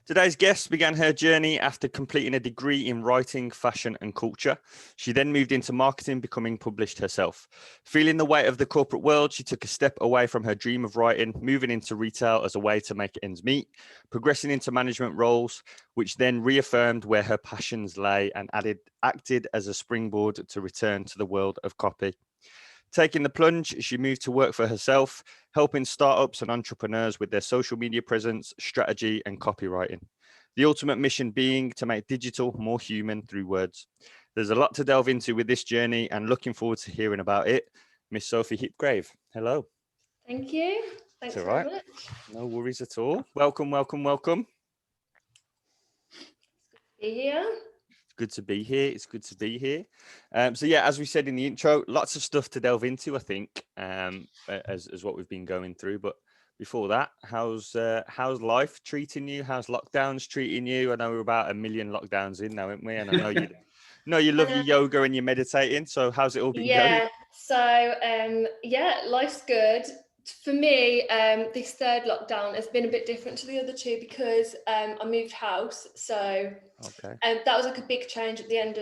Today's guest began her journey after completing a degree in writing, fashion and culture. She then moved into marketing, becoming published herself. Feeling the weight of the corporate world, she took a step away from her dream of writing, moving into retail as a way to make ends meet, progressing into management roles, which then reaffirmed where her passions lay and acted as a springboard to return to the world of copy. Taking the plunge, she moved to work for herself, helping startups and entrepreneurs with their social media presence, strategy, and copywriting. The ultimate mission being to make digital more human through words. There's a lot to delve into with this journey and looking forward to hearing about it. Miss Sophie Hipgrave, hello. Thank you. Thanks very much. No worries at all. Welcome, welcome, welcome. Be here. Good to be here. It's good to be here. So yeah, as we said in the intro, lots of stuff to delve into, I think, as what we've been going through. But before that, how's life treating you? How's lockdowns treating you? I know we're about 1 million lockdowns in now, aren't we? And I know you love your yoga and your meditating. So how's it all been going? So life's good. For me, this third lockdown has been a bit different to the other two because I moved house. So that was like a big change at the end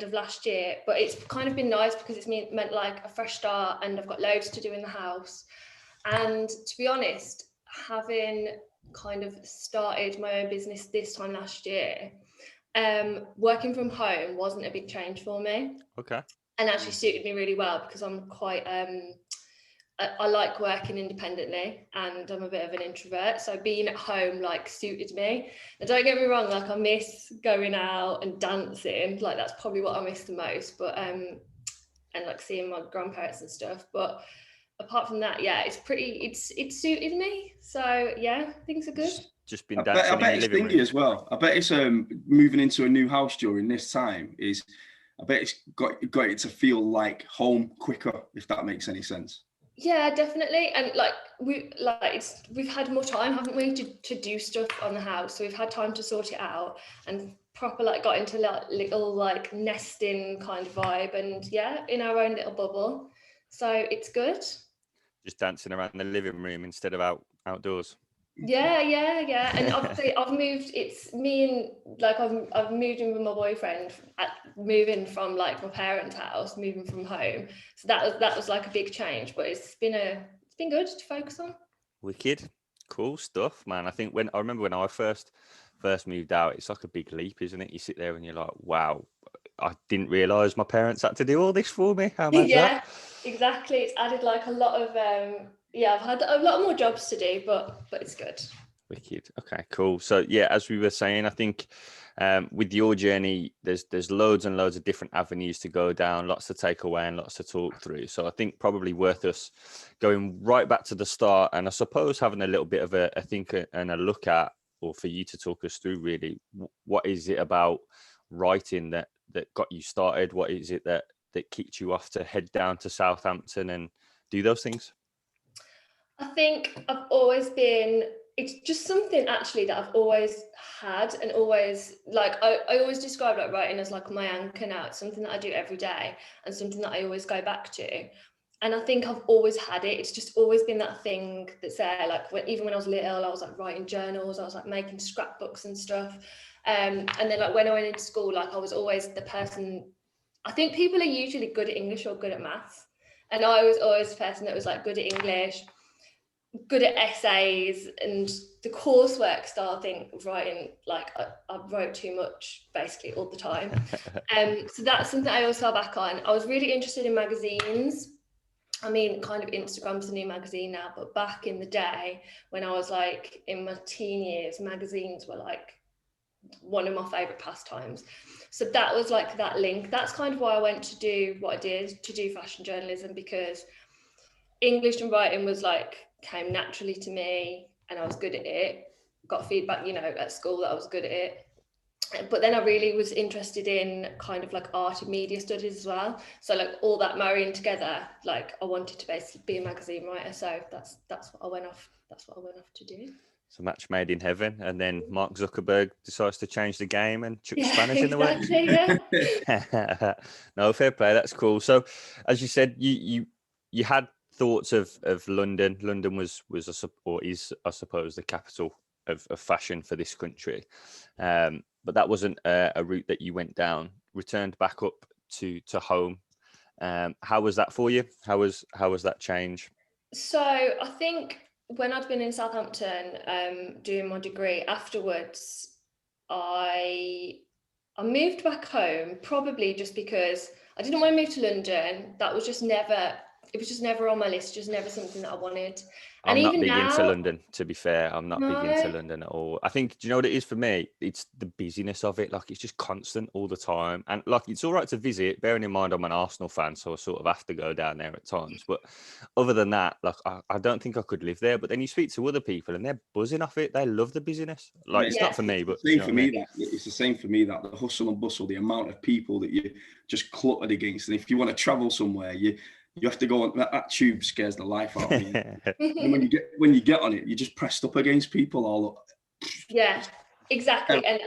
of last year. But it's kind of been nice because it's meant like a fresh start, and I've got loads to do in the house. And to be honest, having kind of started my own business this time last year, working from home wasn't a big change for me. Okay. And actually suited me really well because I'm quite I like working independently and I'm a bit of an introvert, so being at home like suited me. And don't get me wrong, like I miss going out and dancing, like that's probably what I miss the most, but and like seeing my grandparents and stuff. But apart from that, yeah, it's suited me, so yeah, things are good. Just been dancing. I bet it's thingy as well. I bet it's moving into a new house during this time is, I bet it's got it to feel like home quicker, if that makes any sense. Yeah, definitely. And we've had more time, haven't we, to do stuff on the house. So we've had time to sort it out and proper like got into little like nesting kind of vibe, and yeah, in our own little bubble. So it's good. Just dancing around the living room instead of outdoors. Yeah. And obviously I've moved. It's me and like I've moved in with my boyfriend. Moving from like my parents' house, moving from home. So that was like a big change, but it's been good to focus on. Wicked, cool stuff, man. I think I remember when I first moved out, it's like a big leap, isn't it? You sit there and you're like, wow, I didn't realise my parents had to do all this for me. How much? Yeah, exactly. It's added like a lot of I've had a lot more jobs to do, but it's good. Wicked. Okay, cool. So yeah, as we were saying, I think with your journey, there's loads and loads of different avenues to go down, lots to take away and lots to talk through. So I think probably worth us going right back to the start, and I suppose having a little bit of a think and a look at, or for you to talk us through really, what is it about writing that got you started? What is it that kicked you off to head down to Southampton and do those things? I think it's just something actually that I've always had, and always like I always describe like writing as like my anchor now. It's something that I do every day and something that I always go back to. And I think I've always had it. It's just always been that thing that's there. Like even when I was little, I was like writing journals, I was like making scrapbooks and stuff. And then like when I went into school, like I was always the person. I think people are usually good at English or good at maths, and I was always the person that was like good at English, good at essays, and the coursework style thing of writing, like I wrote too much basically all the time. So that's something I always fell back on. I was really interested in magazines. I mean, kind of Instagram's a new magazine now, but back in the day when I was like in my teen years, magazines were like one of my favorite pastimes. So that was like that link. That's kind of why I went to do what I did, to do fashion journalism, because English and writing was like came naturally to me and I was good at it. Got feedback, at school that I was good at it. But then I really was interested in kind of like art and media studies as well. So like all that marrying together, like I wanted to basically be a magazine writer. So that's what I went off. That's what I went off to do. It's a match made in heaven. And then Mark Zuckerberg decides to change the game and chuck Spanish in the way. Yeah. No, fair play. That's cool. So as you said, you had thoughts of London. London was or is, I suppose, the capital of fashion for this country. But that wasn't a route that you went down. Returned back up to home. How was that for you? How was that change? So I think when I'd been in Southampton doing my degree, afterwards I moved back home, probably just because I didn't want to move to London. That was just never, it was just never on my list, just never something that I wanted. And I'm not even big now, into London, to be fair. I'm not big into no, London at all. I think, do you know what it is for me? It's the busyness of it. Like, it's just constant all the time. And like, it's all right to visit, bearing in mind I'm an Arsenal fan, so I sort of have to go down there at times. But other than that, like, I don't think I could live there. But then you speak to other people and they're buzzing off it. They love the busyness. Like, it's not for me, but It's the same for me, that the hustle and bustle, the amount of people that you just cluttered against. And if you want to travel somewhere, you have to go on that tube. Scares the life out of me. And when you get on it, you're just pressed up against people all. Yeah, exactly. And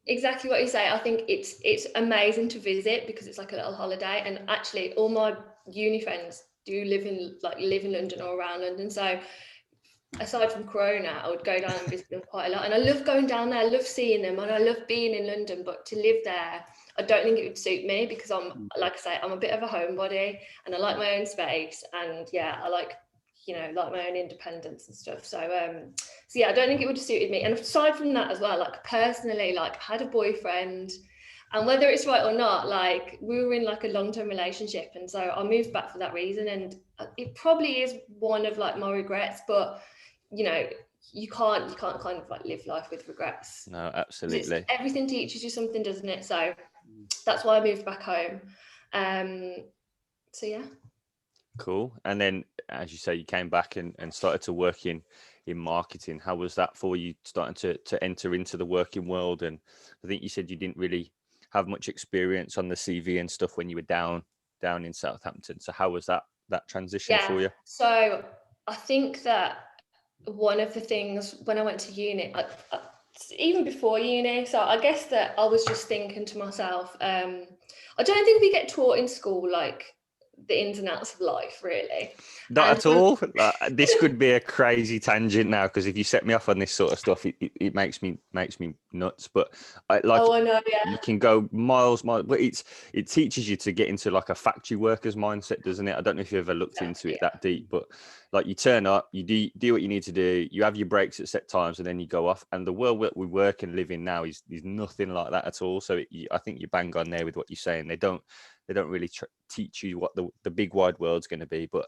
exactly what you say. I think it's amazing to visit because it's like a little holiday. And actually, all my uni friends do live in London or around London. So aside from Corona, I would go down and visit them quite a lot. And I love going down there. I love seeing them, and I love being in London. But to live there, I don't think it would suit me because I'm, like I say, I'm a bit of a homebody and I like my own space. And yeah, I like my own independence and stuff. So yeah, I don't think it would have suited me. And aside from that as well, like personally, like I had a boyfriend, and whether it's right or not, like we were in like a long-term relationship, and so I moved back for that reason. And it probably is one of like my regrets, but you can't kind of like live life with regrets. No, absolutely. Everything teaches you something, doesn't it? So that's why I moved back home. So yeah. Cool. And then, as you say, you came back and started to work in marketing. How was that for you, starting to enter into the working world? And I think you said you didn't really have much experience on the CV and stuff when you were down in Southampton. So how was that transition for you? So I think that one of the things when I went to uni, even before uni, so I guess that I was just thinking to myself, I don't think we get taught in school like the ins and outs of life, really. Not at all. This could be a crazy tangent now, because if you set me off on this sort of stuff, it makes me nuts. But I know, yeah. You can go miles, but it teaches you to get into like a factory worker's mindset, doesn't it? I don't know if you ever looked into it that deep, but like you turn up, you do what you need to do, you have your breaks at set times, and then you go off. And the world that we work and live in now is nothing like that at all. So I think you're bang on there with what you're saying. They don't really teach you what the big wide world's going to be, but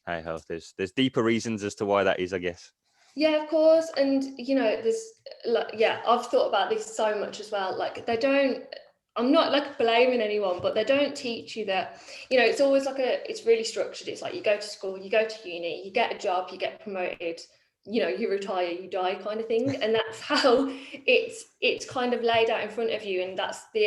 hey ho, there's deeper reasons as to why that is, I guess. Yeah, of course. And there's I've thought about this so much as well. Like I'm not like blaming anyone, but they don't teach you that, it's always like it's really structured. It's like you go to school, you go to uni, you get a job, you get promoted, you retire, you die, kind of thing. And that's how it's kind of laid out in front of you, and that's the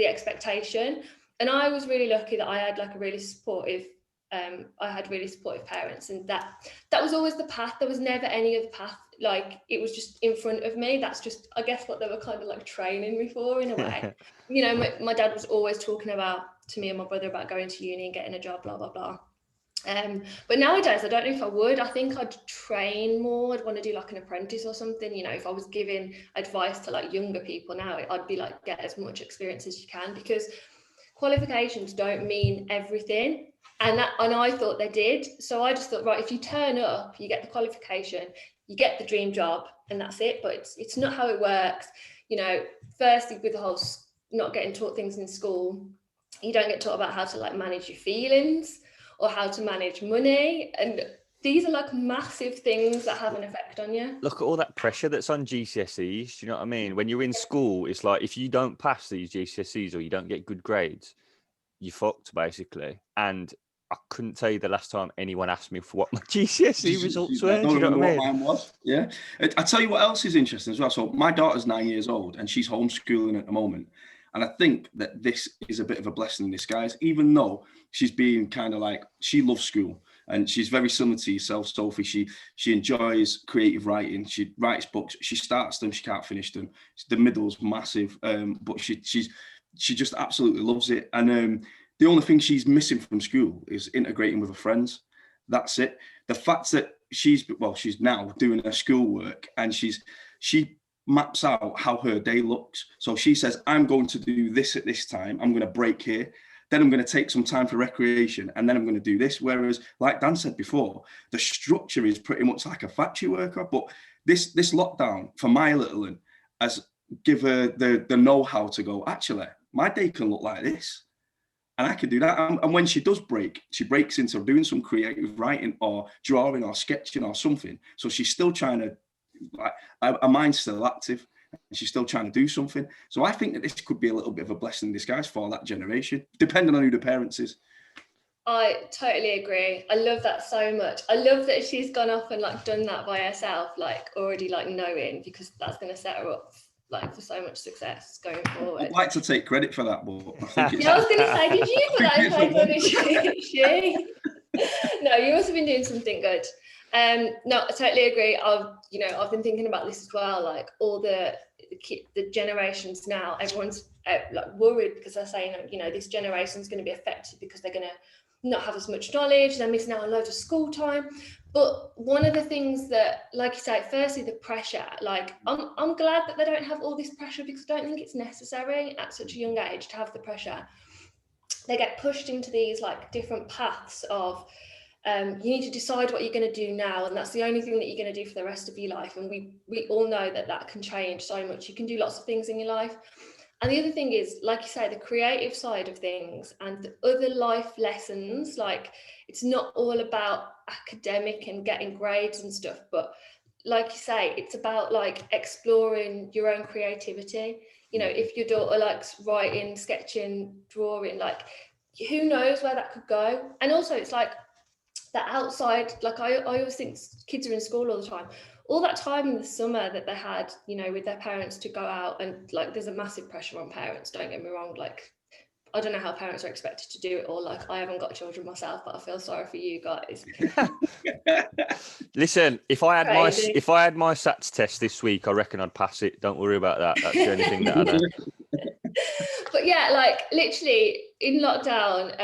expectation. And I was really lucky that I had like a really supportive, I had really supportive parents, and that was always the path. There was never any other path. Like it was just in front of me. That's just, I guess, what they were kind of like training me for in a way. My dad was always talking to me and my brother about going to uni and getting a job, blah, blah, blah. But nowadays, I don't know if I would. I think I'd train more. I'd want to do like an apprentice or something. If I was giving advice to like younger people now, I'd be like, get as much experience as you can, because qualifications don't mean everything. And I thought they did. So I just thought, right, if you turn up, you get the qualification, you get the dream job, and that's it. But it's not how it works. Firstly, with the whole not getting taught things in school, you don't get taught about how to like manage your feelings or how to manage money. And these are like massive things that have an effect on you. Look at all that pressure that's on GCSEs. Do you know what I mean? When you're in school, it's like if you don't pass these GCSEs or you don't get good grades, you're fucked basically. And I couldn't tell you the last time anyone asked me for what my GCSE results were. Do you know what I mean? Mine was. Yeah. I tell you what else is interesting as well. So my daughter's 9 years old and she's homeschooling at the moment. And I think that this is a bit of a blessing in disguise, even though she's being kind of like, she loves school and she's very similar to yourself, Sophie. She enjoys creative writing. She writes books. She starts them. She can't finish them. The middle's massive, but she just absolutely loves it. And the only thing she's missing from school is integrating with her friends. That's it. The fact that she's now doing her schoolwork, and she maps out how her day looks. So she says, I'm going to do this at this time. I'm going to break here. Then I'm going to take some time for recreation, and then I'm going to do this. Whereas, like Dan said before, the structure is pretty much like a factory worker. But this lockdown for my little one has give her the know-how to go, actually, my day can look like this. And I can do that. And when she does break, she breaks into doing some creative writing or drawing or sketching or something. So she's still trying to, her mind's still active. She's still trying to do something. So I think that this could be a little bit of a blessing in disguise for that generation, depending on who the parents is. I totally agree. I love that so much. I love that she's gone off and like done that by herself, like already like knowing, because that's going to set her up like for so much success going forward. I'd like to take credit for that, but I think it's... Yeah, I was going to say, did you put that in place, or did she? No, you must have been doing something good. No, I totally agree. I've been thinking about this as well. Like all the generations now, everyone's like worried because they're saying, this generation's going to be affected because they're going to not have as much knowledge. They're missing out on loads of school time. But one of the things that, like you say, firstly, the pressure. Like I'm glad that they don't have all this pressure, because I don't think it's necessary at such a young age to have the pressure. They get pushed into these like different paths of. You need to decide what you're going to do now, and that's the only thing that you're going to do for the rest of your life. And we all know that can change so much. You can do lots of things in your life. And the other thing is, like you say, the creative side of things and the other life lessons. Like, it's not all about academic and getting grades and stuff, but like you say, it's about like exploring your own creativity. If your daughter likes writing, sketching, drawing, like who knows where that could go. And also it's like that outside, like I always think kids are in school all the time. All that time in the summer that they had, with their parents to go out, and like there's a massive pressure on parents, don't get me wrong. Like, I don't know how parents are expected to do it all. Like, I haven't got children myself, but I feel sorry for you guys. Listen, if I had my SATs test this week, I reckon I'd pass it. Don't worry about that. That's the only thing that I know. But yeah, like literally in lockdown,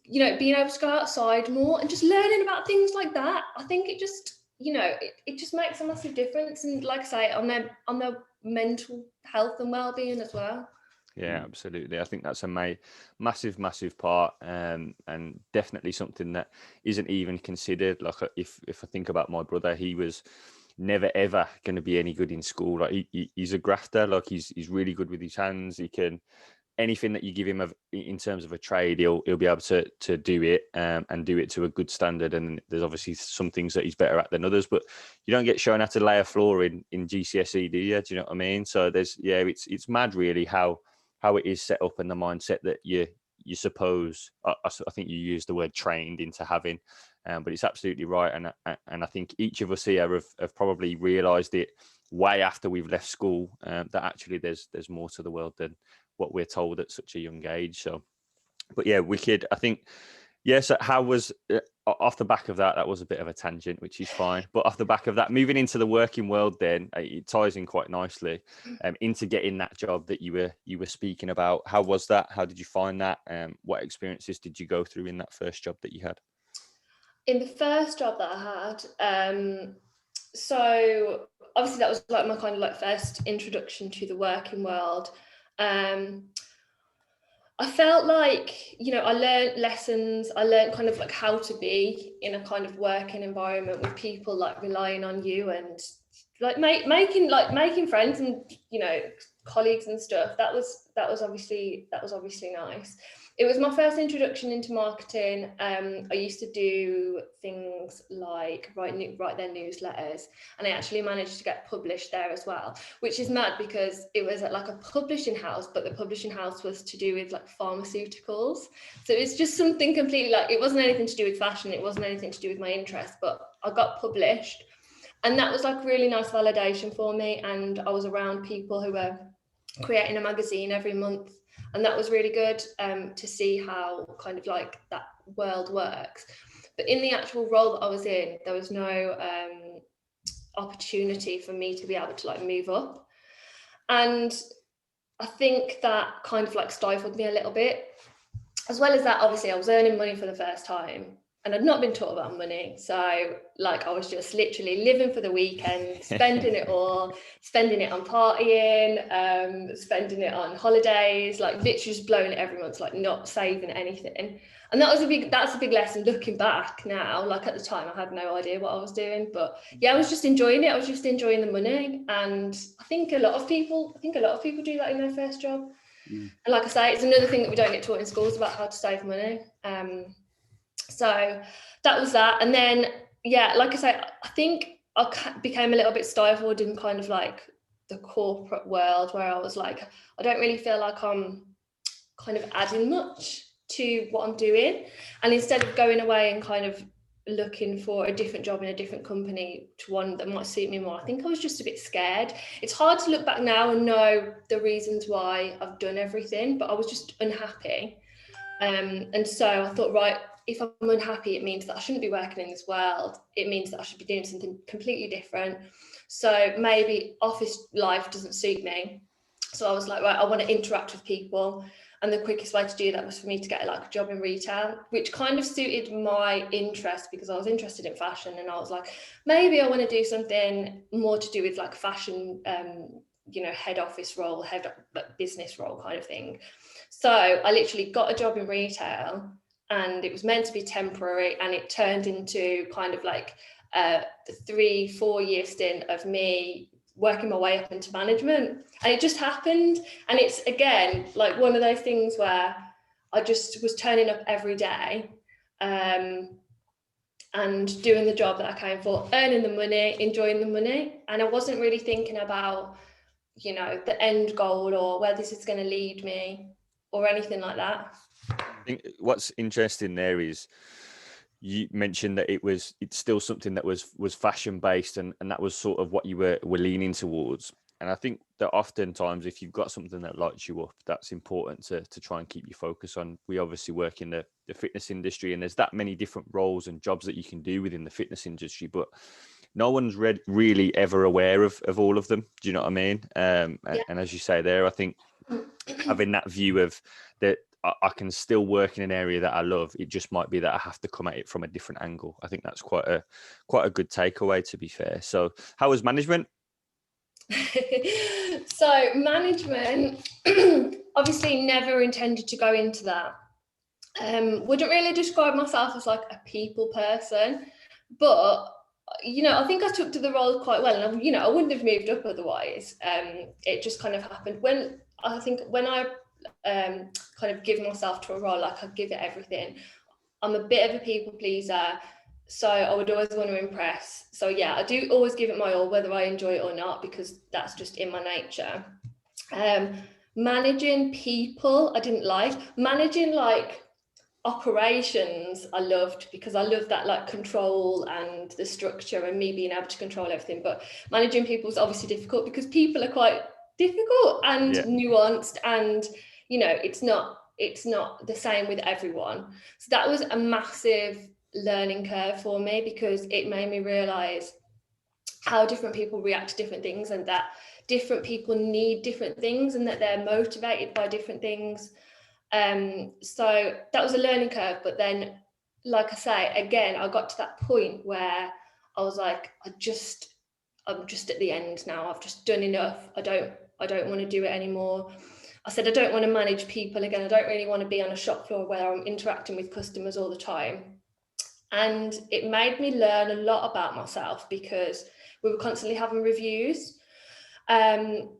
being able to go outside more and just learning about things like that, I think it just, it just makes a massive difference. And like I say, on their mental health and well-being as well. Yeah, absolutely. I think that's a massive part, and definitely something that isn't even considered. Like if I think about my brother, he was never ever going to be any good in school. Like he's a grafter. Like he's really good with his hands. He can, anything that you give him in terms of a trade, he'll be able to do it, and do it to a good standard. And there's obviously some things that he's better at than others, but you don't get shown how to lay a floor in GCSE, do you? Do you know what I mean? So it's mad really how it is set up, and the mindset that you suppose, I think you used the word trained into having, but it's absolutely right. And I think each of us here have probably realised it way after we've left school, that actually there's more to the world than what we're told at such a young age. So, but yeah, wicked. I think, yeah, so how was, off the back of that was a bit of a tangent, which is fine. But off the back of that, moving into the working world then, it ties in quite nicely into getting that job that you were speaking about. How was that? How did you find that? What experiences did you go through in that first job that you had? In the first job that I had, so obviously that was like my kind of like first introduction to the working world. I felt like, I learned lessons. I learned kind of like how to be in a kind of working environment with people like relying on you, and like making friends and, colleagues and stuff. That was obviously nice. It was my first introduction into marketing. I used to do things like write their newsletters, and I actually managed to get published there as well, which is mad because it was at like a publishing house, but the publishing house was to do with like pharmaceuticals. So it's just something completely, like, it wasn't anything to do with fashion. It wasn't anything to do with my interest, but I got published, and that was like really nice validation for me. And I was around people who were creating a magazine every month. And that was really good to see how kind of like that world works. But in the actual role that I was in, there was no opportunity for me to be able to like move up. And I think that kind of like stifled me a little bit. As well as that, obviously, I was earning money for the first time. and I'd not been taught about money. So like I was just literally living for the weekend, spending it all, spending it on partying, spending it on holidays, like literally just blowing it every month, like not saving anything. And that's a big lesson looking back now. Like at the time I had no idea what I was doing, but yeah, I was just enjoying it. I was just enjoying the money. And I think a lot of people do that in their first job. And like I say, it's another thing that we don't get taught in schools about how to save money. So that was that. And then, yeah, like I say, I think I became a little bit stifled in kind of like the corporate world, where I was like, I don't really feel like I'm kind of adding much to what I'm doing. And instead of going away and kind of looking for a different job in a different company to one that might suit me more, I think I was just a bit scared. It's hard to look back now and know the reasons why I've done everything, but I was just unhappy. And so I thought, right, if I'm unhappy, it means that I shouldn't be working in this world. It means that I should be doing something completely different. So maybe office life doesn't suit me. So I was like, right, I want to interact with people. And the quickest way to do that was for me to get like a job in retail, which kind of suited my interest, because I was interested in fashion. And I was like, maybe I want to do something more to do with like fashion, head office role, head business role kind of thing. So I literally got a job in retail, and it was meant to be temporary, and it turned into kind of like a 3-4 year stint of me working my way up into management. And it just happened. And it's, again, like one of those things where I just was turning up every day and doing the job that I came for, earning the money, enjoying the money. And I wasn't really thinking about, the end goal or where this is going to lead me or anything like that. I think what's interesting there is you mentioned that it's still something that was fashion based, and that was sort of what you were leaning towards. And I think that oftentimes if you've got something that lights you up, that's important to try and keep your focus on. We obviously work in the fitness industry, and there's that many different roles and jobs that you can do within the fitness industry, but no one's really ever aware of all of them. Do you know what I mean? Yeah. And as you say there, I think having that view of that I can still work in an area that I love. It just might be that I have to come at it from a different angle. I think that's quite a good takeaway, to be fair. So how was management? So management, obviously never intended to go into that. Wouldn't really describe myself as like a people person, but I think I took to the role quite well, and I wouldn't have moved up otherwise. It just kind of happened when I kind of give myself to a role, like I give it everything. I'm a bit of a people pleaser, so I would always want to impress. So yeah, I do always give it my all, whether I enjoy it or not, because that's just in my nature. Managing people, I didn't like. Managing like operations, I loved, because I love that like control and the structure and me being able to control everything. But managing people is obviously difficult, because people are quite difficult and nuanced, and it's not the same with everyone. So that was a massive learning curve for me, because it made me realize how different people react to different things, and that different people need different things, and that they're motivated by different things. So that was a learning curve. But then, like I say, again, I got to that point where I was like, I'm just at the end now. I've just done enough. I don't want to do it anymore. I said, I don't want to manage people again. I don't really want to be on a shop floor where I'm interacting with customers all the time. And it made me learn a lot about myself, because we were constantly having reviews. And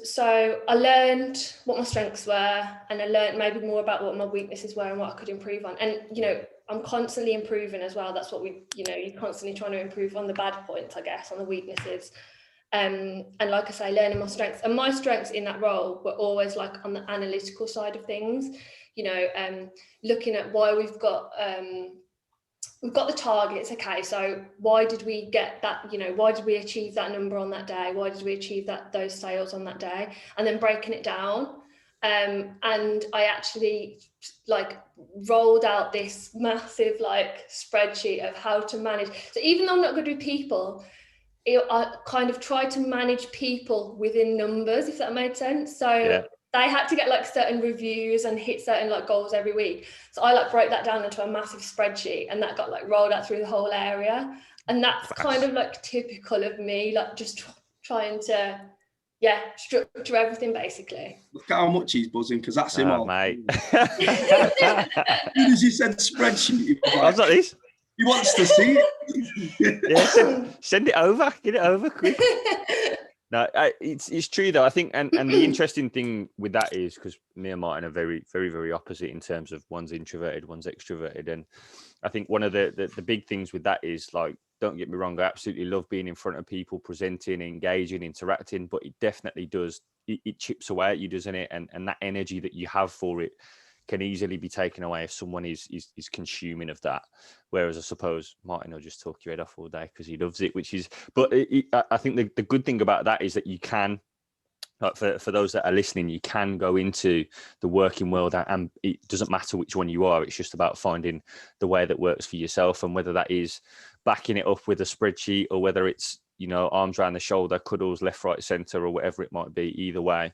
so I learned what my strengths were, and I learned maybe more about what my weaknesses were and what I could improve on. And, I'm constantly improving as well. That's what you're constantly trying to improve on the bad points, I guess, on the weaknesses. And like I say, learning my strengths. And my strengths in that role were always like on the analytical side of things, looking at why we've got the targets. Okay, so why did we get that? Why did we achieve that number on that day? Why did we achieve those sales on that day? And then breaking it down. And I actually rolled out this massive spreadsheet of how to manage. So even though I'm not good with people, I kind of try to manage people within numbers, if that made sense. So they had to get like certain reviews and hit certain like goals every week. So I like broke that down into a massive spreadsheet, and that got like rolled out through the whole area. And that's kind of like typical of me, like just trying to, structure everything basically. Look at how much he's buzzing, because that's him all. Mate. As soon as you said spreadsheet, I was like this. He wants to see it. Yeah, send it over. Get it over quick. No, it's true though. I think, and the interesting thing with that is because me and Martin are very, very, very opposite in terms of one's introverted, one's extroverted, and I think one of the big things with that is, like, don't get me wrong, I absolutely love being in front of people, presenting, engaging, interacting, but it definitely does. It chips away at you, doesn't it? And that energy that you have for it can easily be taken away if someone is consuming of that. Whereas I suppose Martin will just talk your head off all day because he loves it, which is, but I think the good thing about that is that you can, like for those that are listening, you can go into the working world and it doesn't matter which one you are. It's just about finding the way that works for yourself, and whether that is backing it up with a spreadsheet or whether it's, arms around the shoulder, cuddles, left, right, center, or whatever it might be. Either way,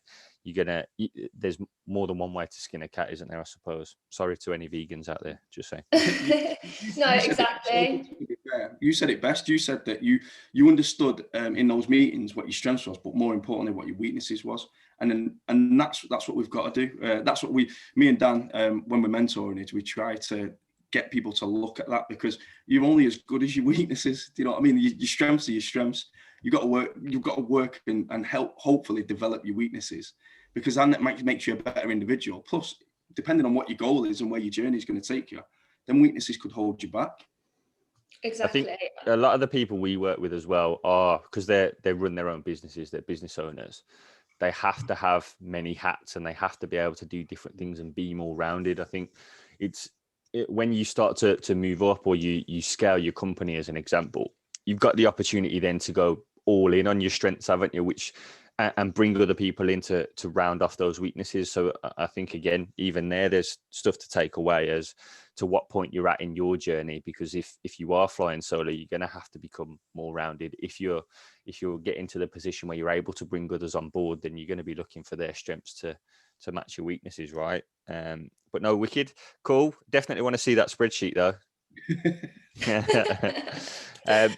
there's more than one way to skin a cat, isn't there? I suppose. Sorry to any vegans out there, just saying. No, exactly. You said it best. You said that you understood in those meetings what your strengths was, but more importantly, what your weaknesses was. And that's what we've got to do. That's what me and Dan, when we're mentoring it, we try to get people to look at that, because you're only as good as your weaknesses. Do you know what I mean? Your strengths are your strengths. You've got to work and help hopefully develop your weaknesses, because then that makes you a better individual. Plus, depending on what your goal is and where your journey is going to take you, then weaknesses could hold you back. Exactly. I think a lot of the people we work with as well are, because they run their own businesses, they're business owners. They have to have many hats and they have to be able to do different things and be more rounded. I think when you start to move up, or you scale your company as an example, you've got the opportunity then to go all in on your strengths, haven't you? And bring other people in to round off those weaknesses. So I think, again, even there's stuff to take away as to what point you're at in your journey, because if you are flying solo, you're going to have to become more rounded. If you're getting to the position where you're able to bring others on board, then you're going to be looking for their strengths to match your weaknesses, right? But no, wicked, cool. Definitely want to see that spreadsheet though. Okay. I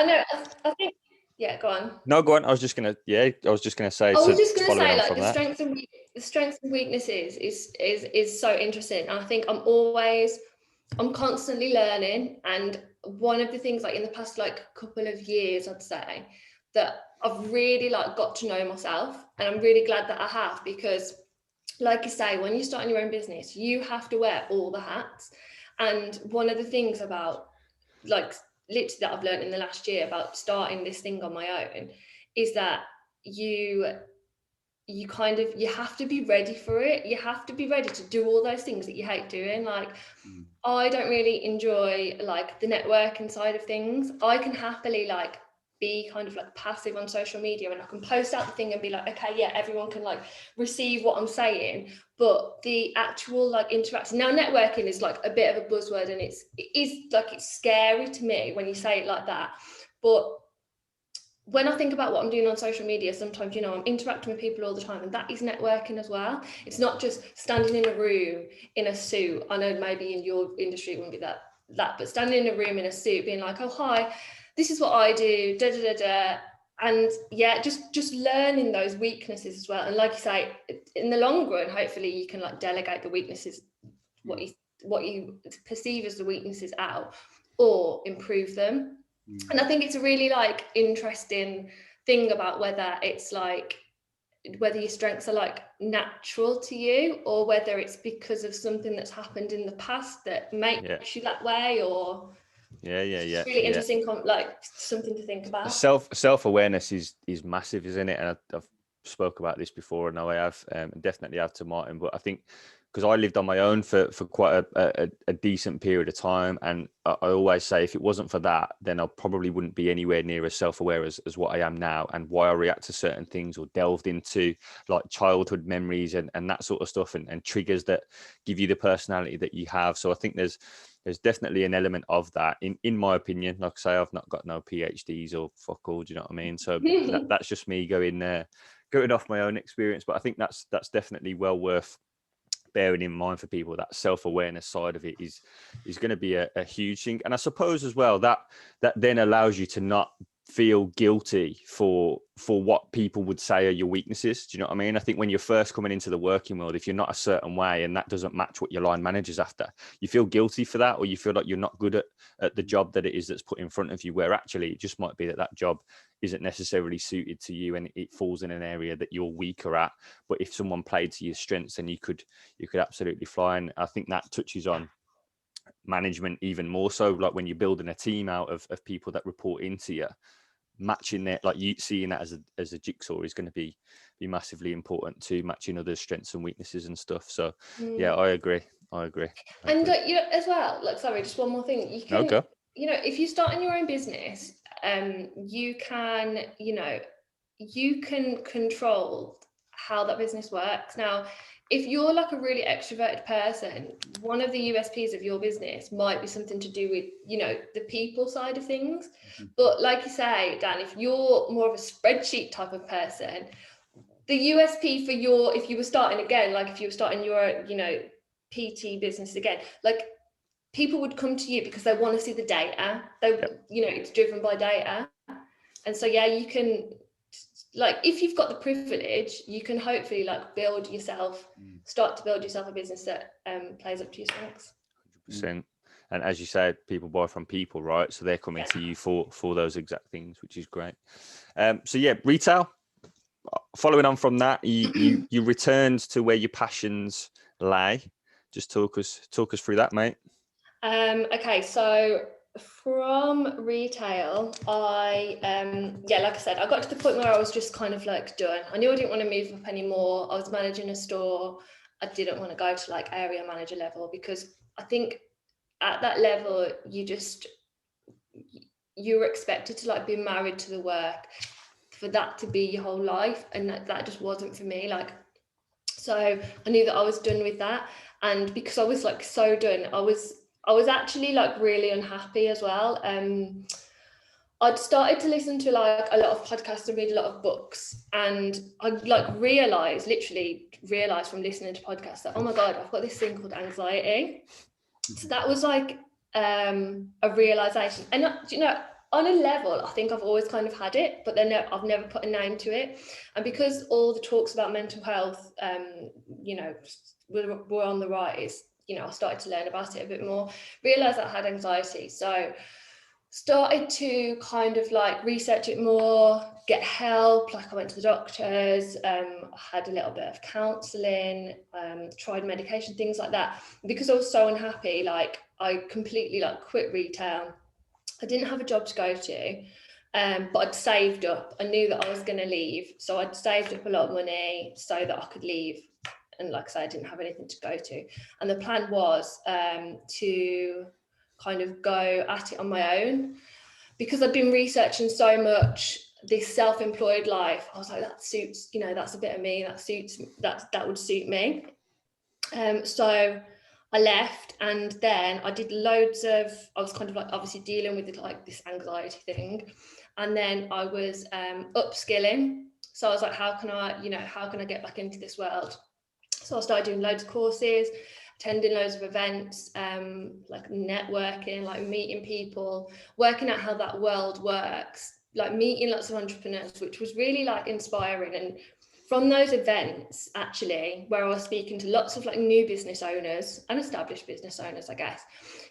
know. I think. Yeah, go on. No, go on. I was just gonna say. I was just gonna say, like, the strengths and weaknesses is so interesting. And I think I'm constantly learning. And one of the things, like, in the past like couple of years, I'd say that I've really like got to know myself, and I'm really glad that I have, because, like you say, when you're starting your own business, you have to wear all the hats. And one of the things about, like, literally that I've learned in the last year about starting this thing on my own is that you have to be ready for it. You have to be ready to do all those things that you hate doing. Like, I don't really enjoy like the networking side of things. I can happily like be kind of like passive on social media, and I can post out the thing and be like, okay, yeah, everyone can like receive what I'm saying, but the actual like interaction, now networking is like a bit of a buzzword, and it's scary to me when you say it like that. But when I think about what I'm doing on social media, sometimes, I'm interacting with people all the time, and that is networking as well. It's not just standing in a room in a suit. I know maybe in your industry it wouldn't be that, but standing in a room in a suit being like, oh, hi, this is what I do, da da da da. And yeah, just learning those weaknesses as well. And like you say, in the long run, hopefully you can like delegate the weaknesses, what you perceive as the weaknesses out, or improve them. And I think it's a really like interesting thing about whether it's like, whether your strengths are like natural to you, or whether it's because of something that's happened in the past that makes you that way, or it's really interesting, like something to think about. Self-awareness is massive, isn't it? And I've spoke about this before, and I have definitely have to Martin, but I think because I lived on my own for quite a decent period of time, and I always say if it wasn't for that, then I probably wouldn't be anywhere near as self-aware as what I am now, and why I react to certain things, or delved into like childhood memories and that sort of stuff, and triggers that give you the personality that you have. So I think there's definitely an element of that in my opinion. Like I say, I've not got no PhDs or fuck all, do you know what I mean? So that's just me going going off my own experience, but I think that's definitely well worth bearing in mind for people. That self-awareness side of it is going to be a huge thing. And I suppose as well that then allows you to not feel guilty for what people would say are your weaknesses. Do you know what I mean? I think when you're first coming into the working world, if you're not a certain way and that doesn't match what your line manager's after, you feel guilty for that, or you feel like you're not good at the job that it is that's put in front of you, where actually it just might be that job isn't necessarily suited to you and it falls in an area that you're weaker at. But if someone played to your strengths, then you could absolutely fly. And I think that touches on management even more so, like when you're building a team out of people that report into you, matching that, like you seeing that as a jigsaw is going to be massively important to matching other strengths and weaknesses and stuff. So yeah, I agree. And you know, as well, like, sorry, just one more thing, you can you know, if you start in your own business, you can control how that business works. Now, if you're like a really extroverted person, one of the USPs of your business might be something to do with, you know, the people side of things. But like you say, Dan, if you're more of a spreadsheet type of person, the USP for if you were starting again, like if you were starting your, you know, PT business again, like people would come to you because they want to see the data. You know, it's driven by data. And so, yeah, you can, like, if you've got the privilege, you can hopefully like start to build yourself a business that plays up to your strengths. 100%. And as you said, people buy from people, right? So they're coming to you for those exact things, which is great. So yeah, retail. Following on from that, you returned to where your passions lay. Just talk us through that, mate. Okay, so from retail, I like I said, I got to the point where I was just kind of like done. I knew I didn't want to move up anymore. I was managing a store. I didn't want to go to like area manager level, because I think at that level you're expected to like be married to the work, for that to be your whole life, and that just wasn't for me. Like, so I knew that I was done with that, and because I was like so done, I was actually like really unhappy as well. I'd started to listen to like a lot of podcasts and read a lot of books, and I like literally realized from listening to podcasts that, oh my God, I've got this thing called anxiety. So that was like a realization. And you know, on a level, I think I've always kind of had it, but then I've never put a name to it. And because all the talks about mental health, you know, were on the rise, you know, I started to learn about it a bit more, realized that I had anxiety. So started to kind of like research it more, get help. Like I went to the doctors, had a little bit of counselling, tried medication, things like that. Because I was so unhappy, like I completely like quit retail. I didn't have a job to go to, but I'd saved up. I knew that I was going to leave, so I'd saved up a lot of money so that I could leave. And like I said, I didn't have anything to go to. And the plan was to kind of go at it on my own, because I'd been researching so much this self-employed life. I was like, that suits, you know, that's a bit of me, that would suit me. So I left, and then I did I was kind of like obviously dealing with like this anxiety thing, and then I was upskilling. So I was like, how can I get back into this world? So I started doing loads of courses, attending loads of events, like networking, like meeting people, working out how that world works, like meeting lots of entrepreneurs, which was really like inspiring. And from those events, actually, where I was speaking to lots of like new business owners and established business owners, I guess,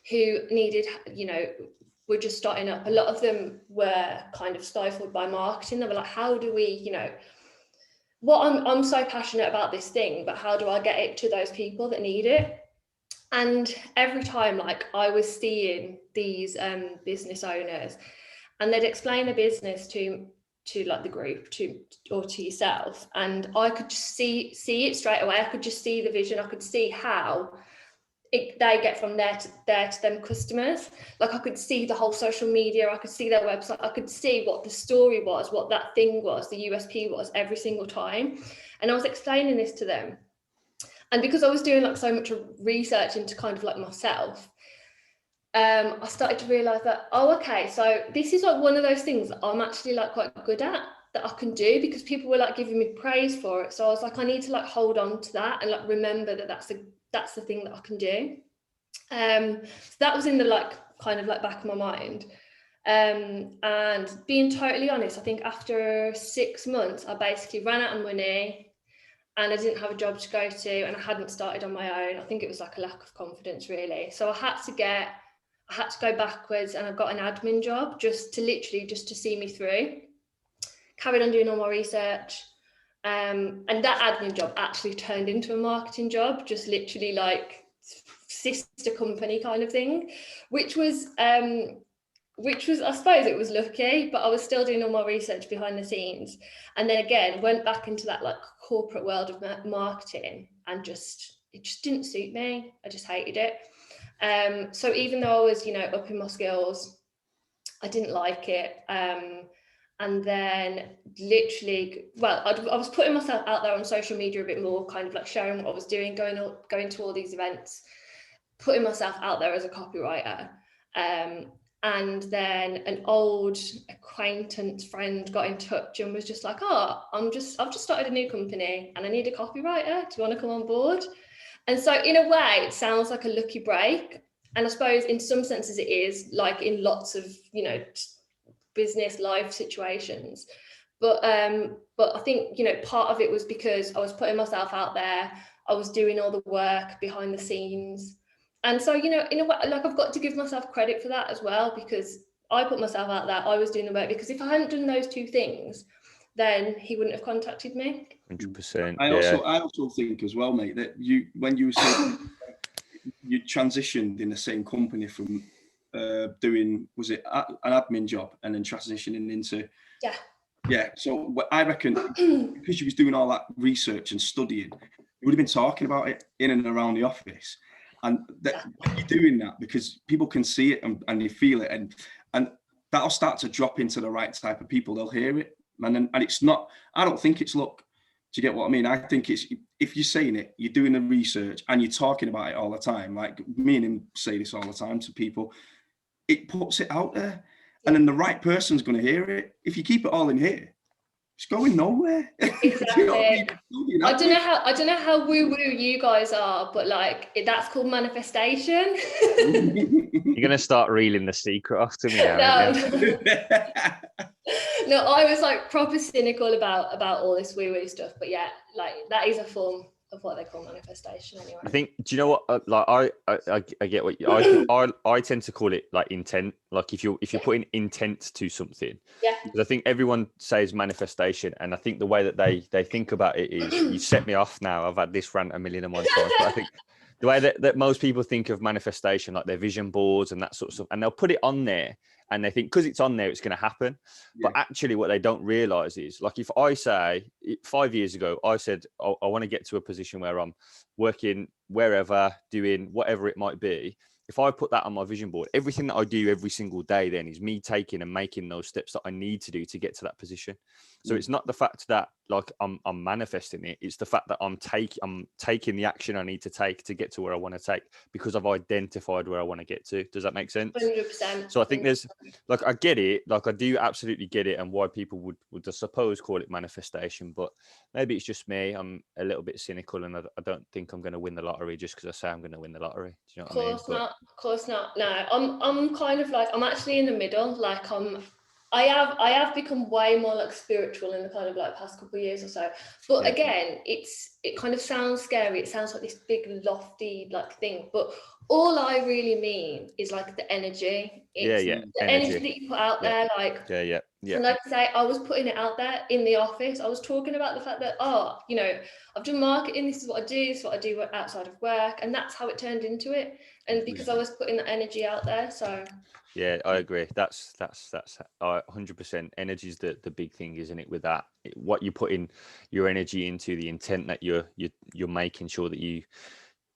who needed, you know, were just starting up. A lot of them were kind of stifled by marketing. They were like, how do we, you know, I'm so passionate about this thing, but how do I get it to those people that need it? And every time, like, I was seeing these business owners, and they'd explain a business to like the group or to yourself, and I could just see it straight away. I could just see the vision. I could see how they get from there to them customers. Like, I could see the whole social media, I could see their website, I could see what the story was, what that thing was, the USP was every single time. And I was explaining this to them. And because I was doing like so much research into kind of like myself, I started to realize that, oh, okay, so this is like one of those things that I'm actually like quite good at. that I can do, because people were like giving me praise for it. So I was like, I need to like hold on to that and like remember that that's the thing that I can do. So that was in the like kind of like back of my mind. And being totally honest, I think after 6 months, I basically ran out of money and I didn't have a job to go to, and I hadn't started on my own. I think it was like a lack of confidence, really. So I had to go backwards, and I got an admin job just to see me through. Carried on doing all my research. And that admin job actually turned into a marketing job, just literally like sister company kind of thing, which was, I suppose it was lucky, but I was still doing all my research behind the scenes. And then again, went back into that like corporate world of marketing, and it just didn't suit me. I just hated it. So even though I was, upping my skills, I didn't like it. And then literally, I was putting myself out there on social media a bit more, kind of like sharing what I was doing, going to all these events, putting myself out there as a copywriter. And then an old acquaintance friend got in touch and was just like, I've just started a new company and I need a copywriter. Do you want to come on board? And so in a way, it sounds like a lucky break. And I suppose in some senses it is, like in lots of, business life situations. But I think, part of it was because I was putting myself out there. I was doing all the work behind the scenes. And so, in a way, like I've got to give myself credit for that as well, because I put myself out there, I was doing the work, because if I hadn't done those two things, then he wouldn't have contacted me. 100%. I also think as well, mate, that when you said you transitioned in the same company from doing, was it an admin job, and then transitioning into so I reckon because you was doing all that research and studying, you would have been talking about it in and around the office, and that you're doing that because people can see it and they feel it, and that'll start to drop into the right type of people. They'll hear it, and it's not, I don't think it's luck. Do you get what I mean? I think it's, if you're saying it, you're doing the research and you're talking about it all the time. Like me and him say this all the time to people. It puts it out there, and then the right person's going to hear it. If you keep it all in here, it's going nowhere. Exactly. I don't know how woo-woo you guys are, but like that's called manifestation. You're going to start reeling the secret off to me now. No, I was like proper cynical about all this woo-woo stuff, but yeah, like that is a form of what they call manifestation anyway. I think, do you know what, like I get what I tend to call it like intent. Like if you're putting intent to something, because I think everyone says manifestation, and I think the way that they think about it is, you set me off now, I've had this rant a million and one times, but I think the way that most people think of manifestation, like their vision boards and that sort of stuff, and they'll put it on there and they think because it's on there, it's going to happen. But actually what they don't realize is, like, if I say 5 years ago, I said, I want to get to a position where I'm working wherever, doing whatever it might be. If I put that on my vision board, everything that I do every single day then is me taking and making those steps that I need to do to get to that position. So it's not the fact that like I'm manifesting it. It's the fact that I'm taking the action I need to take to get to where I want to take, because I've identified where I want to get to. Does that make sense? 100%. So I think there's, like, I get it. Like, I do absolutely get it, and why people would I suppose call it manifestation. But maybe it's just me. I'm a little bit cynical, and I don't think I'm going to win the lottery just because I say I'm going to win the lottery. Do you know what I mean? Of course not. No, I'm kind of like, I'm actually in the middle. Like I have become way more like spiritual in the kind of like past couple of years or so. But again, it kind of sounds scary. It sounds like this big lofty like thing. But all I really mean is like the energy. It's the energy that you put out there. Like And like I say, I was putting it out there in the office. I was talking about the fact that, I've done marketing. This is what I do. This is what I do outside of work. And that's how it turned into it. And because I was putting the energy out there. So yeah, I agree. That's 100%. Energy is the big thing, isn't it? With that, what you put in your energy into, the intent that you're making sure that you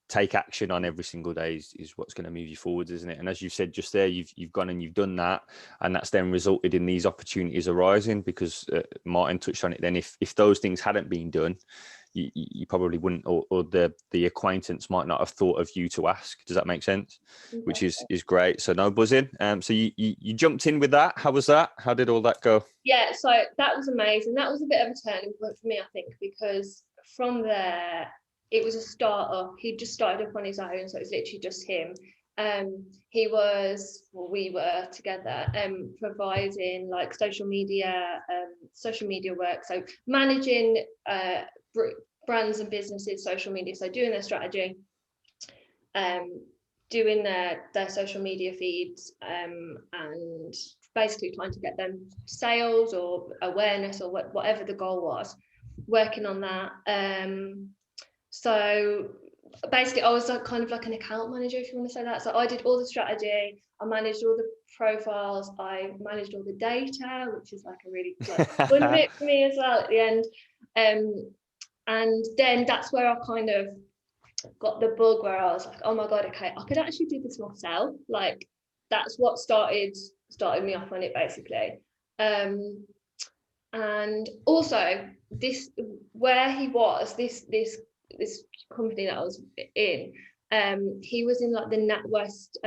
take action on every single day is what's going to move you forwards, isn't it? And as you said just there, you've gone and you've done that, and that's then resulted in these opportunities arising, because Martin touched on it then. If those things hadn't been done, you probably wouldn't, or the acquaintance might not have thought of you to ask. Does that make sense? Which is great. So no buzzing. So you jumped in with that. How was that? How did all that go? Yeah, so that was amazing. That was a bit of a turning point for me, I think, because from there, it was a startup. He just started up on his own, so it was literally just him. We were together, providing like social media work. So managing brands and businesses' social media. So doing their strategy, doing their social media feeds, and basically trying to get them sales or awareness or whatever the goal was, working on that. So basically I was kind of like an account manager, if you want to say that. So I did all the strategy, I managed all the profiles, I managed all the data, which is like a really fun bit for me as well at the end. And then that's where I kind of got the bug, where I was like, oh my God, okay, I could actually do this myself. Like that's what started me off on it, basically. And also this, where he was, this company that I was in, he was in like the NatWest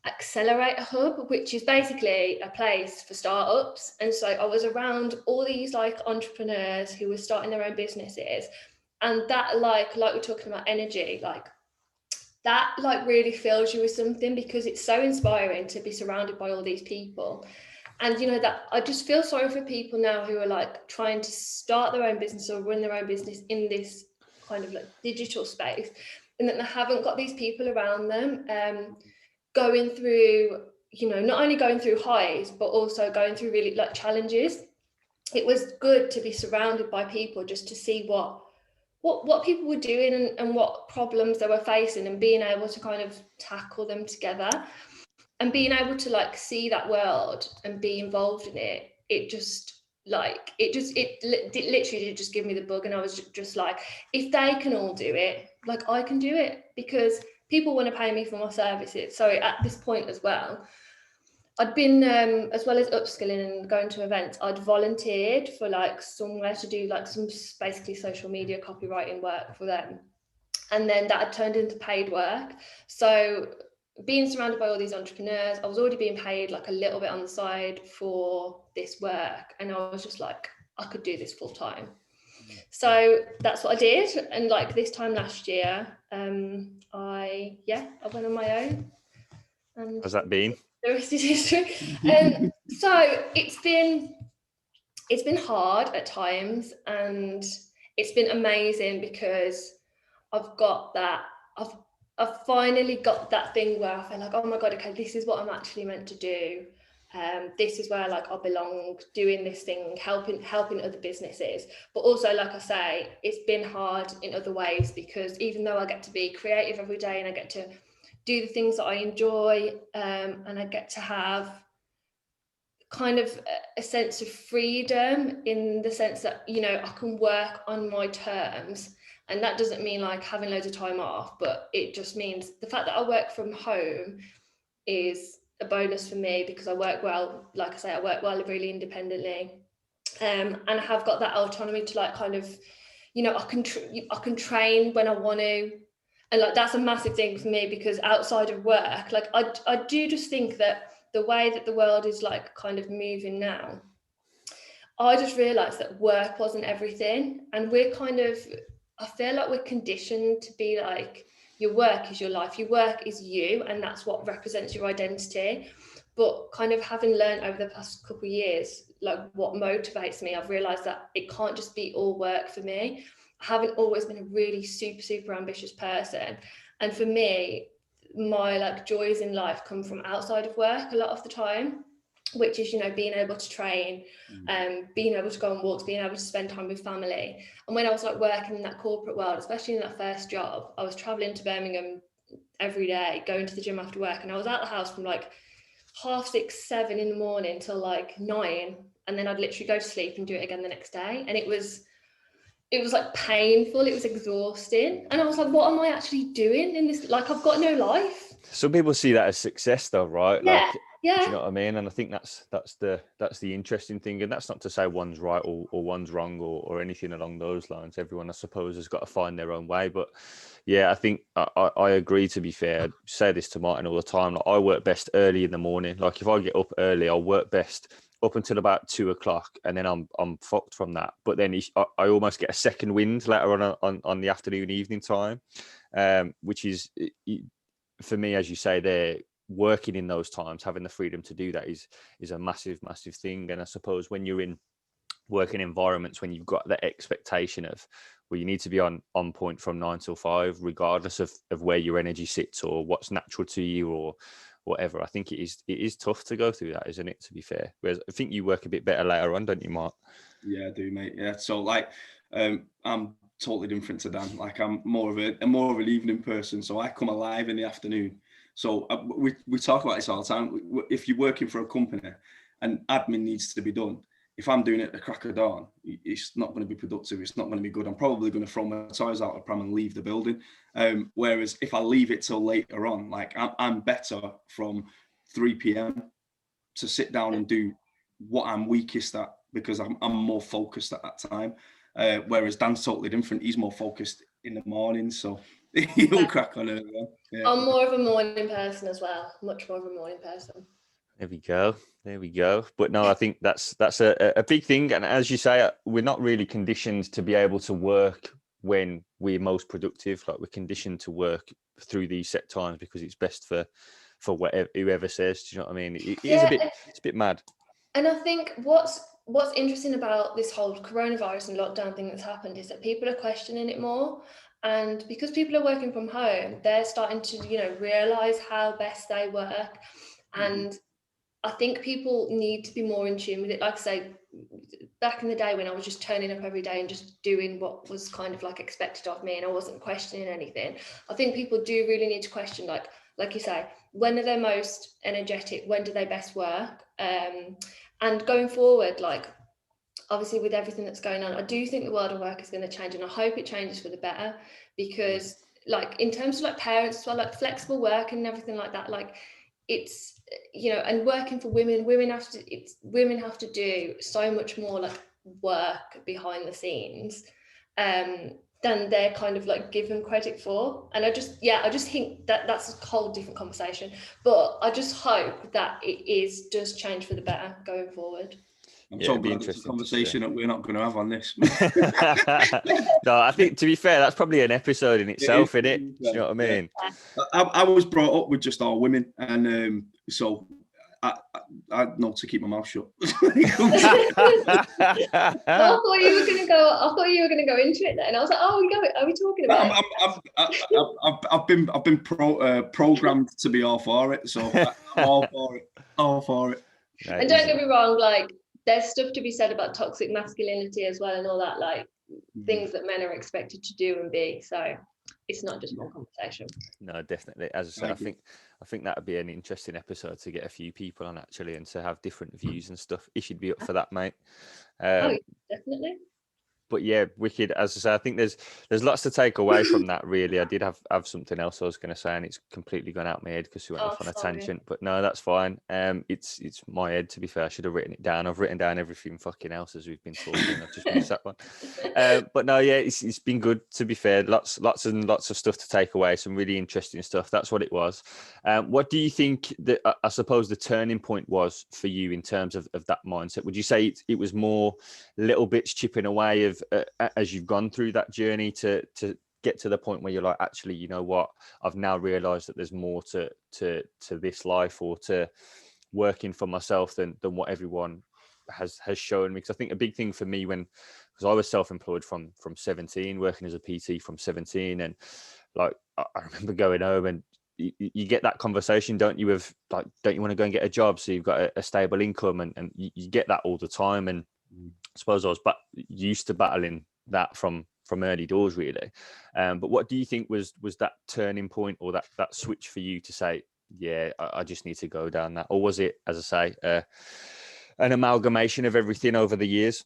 Accelerator Hub, which is basically a place for startups. And so I was around all these like entrepreneurs who were starting their own businesses, and that like we're talking about energy, like that like really fills you with something, because it's so inspiring to be surrounded by all these people. And you know, that I just feel sorry for people now who are like trying to start their own business or run their own business in this kind of like digital space, and that they haven't got these people around them going through, you know, not only going through highs but also going through really like challenges. It was good to be surrounded by people just to see what people were doing and what problems they were facing, and being able to kind of tackle them together, and being able to like see that world and be involved in it. It literally did just give me the bug, and I was just like, if they can all do it, like I can do it, because people want to pay me for my services. So at this point as well, I'd been as well as upskilling and going to events, I'd volunteered for like somewhere to do like some basically social media copywriting work for them, and then that had turned into paid work. So being surrounded by all these entrepreneurs, I was already being paid like a little bit on the side for this work, and I was just like, I could do this full time. So that's what I did. And like this time last year, I went on my own. And how's that been? The rest is history. So it's been hard at times, and it's been amazing because I've finally got that thing where I feel like, oh my God, okay, this is what I'm actually meant to do. This is where like I belong, doing this thing, helping other businesses. But also, like I say, it's been hard in other ways, because even though I get to be creative every day and I get to do the things that I enjoy, and I get to have kind of a sense of freedom, in the sense that, you know, I can work on my terms. And that doesn't mean like having loads of time off, but it just means the fact that I work from home is a bonus for me, because I work well, like I say, I work well really independently, and I have got that autonomy to like kind of, you know, I can train when I want to. And like that's a massive thing for me, because outside of work, like I do just think that the way that the world is like kind of moving now, I just realized that work wasn't everything. And we're kind of, I feel like we're conditioned to be like, your work is your life, your work is you, and that's what represents your identity. But kind of having learned over the past couple of years, like what motivates me, I've realized that it can't just be all work for me. I haven't always been a really super ambitious person. And for me, my like joys in life come from outside of work a lot of the time, which is, you know, being able to train, being able to go on walks, being able to spend time with family. And when I was like working in that corporate world, especially in that first job, I was traveling to Birmingham every day, going to the gym after work, and I was out the house from like 6:30, 7 in the morning till like 9, and then I'd literally go to sleep and do it again the next day. And it was like painful, it was exhausting, and I was like, what am I actually doing in this? Like, I've got no life. Some people see that as success though, right? Yeah. Like Yeah. Do you know what I mean? And I think that's the interesting thing. And that's not to say one's right or one's wrong or anything along those lines. Everyone, I suppose, has got to find their own way. But yeah, I think I agree, to be fair. I say this to Martin all the time. Like, I work best early in the morning. Like, if I get up early, I'll work best up until about 2:00, and then I'm fucked from that. But then I almost get a second wind later on the afternoon, evening time, which is, for me, as you say there, working in those times, having the freedom to do that is a massive thing. And I suppose when you're in working environments, when you've got that expectation of, well, you need to be on point from 9 till 5, regardless of where your energy sits or what's natural to you or whatever, I think it is tough to go through that, isn't it, to be fair? Whereas I think you work a bit better later on, don't you, Mark? Yeah, I do, mate. Yeah, so like I'm totally different to Dan. Like, I'm more of an evening person, so I come alive in the afternoon. So we talk about this all the time. If you're working for a company and admin needs to be done, if I'm doing it at the crack of dawn, it's not going to be productive. It's not going to be good. I'm probably going to throw my toys out of the pram and leave the building. Whereas if I leave it till later on, like, I'm better from 3 p.m. to sit down and do what I'm weakest at, because I'm more focused at that time. Whereas Dan's totally different. He's more focused in the morning, so he'll crack on it. Yeah. I'm more of a morning person as well, much more of a morning person. There we go. But no, I think that's a big thing. And as you say, we're not really conditioned to be able to work when we're most productive. Like, we're conditioned to work through these set times because it's best for whoever says. Do you know what I mean? It's a bit mad. And I think what's interesting about this whole coronavirus and lockdown thing that's happened is that people are questioning it more. And because people are working from home, they're starting to, realize how best they work. And I think people need to be more in tune with it. Like I say, back in the day when I was just turning up every day and just doing what was kind of like expected of me and I wasn't questioning anything, I think people do really need to question, like you say, when are they most energetic? When do they best work? And going forward, like, obviously with everything that's going on, I do think the world of work is going to change, and I hope it changes for the better, because like in terms of like parents as well, like flexible work and everything like that, like it's, and working for women have to do so much more like work behind the scenes than they're kind of like given credit for. And I just think that that's a whole different conversation, but I just hope that it does change for the better going forward. I'm so glad it's a conversation that we're not going to have on this. No, I think, to be fair, that's probably an episode in itself, isn't it? Do you know what I mean? Yeah. I was brought up with just all women, and so I know to keep my mouth shut. I thought you were going to go into it then. I was like, are we talking about I've been programmed to be all for it, so I'm all for it. And don't get me wrong, like, there's stuff to be said about toxic masculinity as well and all that, like things that men are expected to do and be. So it's not just one conversation. No, definitely. As I said, I think that would be an interesting episode to get a few people on, actually, and to have different views and stuff. You should be up for that, mate. Definitely. But yeah, wicked. As I say, I think there's lots to take away from that, really. I did have something else I was going to say, and it's completely gone out my head because we went off on a tangent. But no, that's fine. It's my head, to be fair. I should have written it down. I've written down everything fucking else as we've been talking. I've just missed that one. But no, yeah, it's been good, to be fair. Lots and lots of stuff to take away. Some really interesting stuff. That's what it was. What do you think that I suppose the turning point was for you in terms of that mindset? Would you say it was more little bits chipping away of as you've gone through that journey to get to the point where you're like, actually, you know what, I've now realized that there's more to this life or to working for myself than what everyone has shown me? Because I think a big thing for me, because I was self-employed from 17, working as a PT from 17, and like I remember going home and you get that conversation, don't you, of like, don't you want to go and get a job so you've got a stable income, and you get that all the time. And I suppose I was used to battling that from early doors, really. But what do you think was that turning point or that switch for you to say, yeah, I just need to go down that? Or was it, as I say, an amalgamation of everything over the years?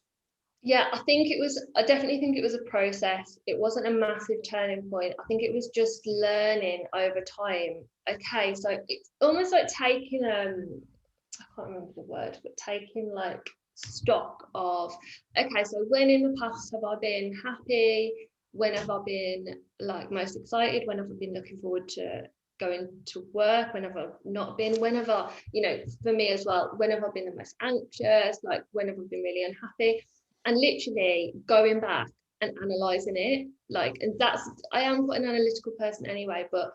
Yeah, I definitely think it was a process. It wasn't a massive turning point. I think it was just learning over time. Okay, so it's almost like taking I can't remember the word, but taking like stock of, okay, so when in the past have I been happy? When have I been like most excited? When have I been looking forward to going to work? When have I not been? When have I, for me as well, when have I been the most anxious? Like when have I been really unhappy? And literally going back and analysing it, like, and I am quite an analytical person anyway, but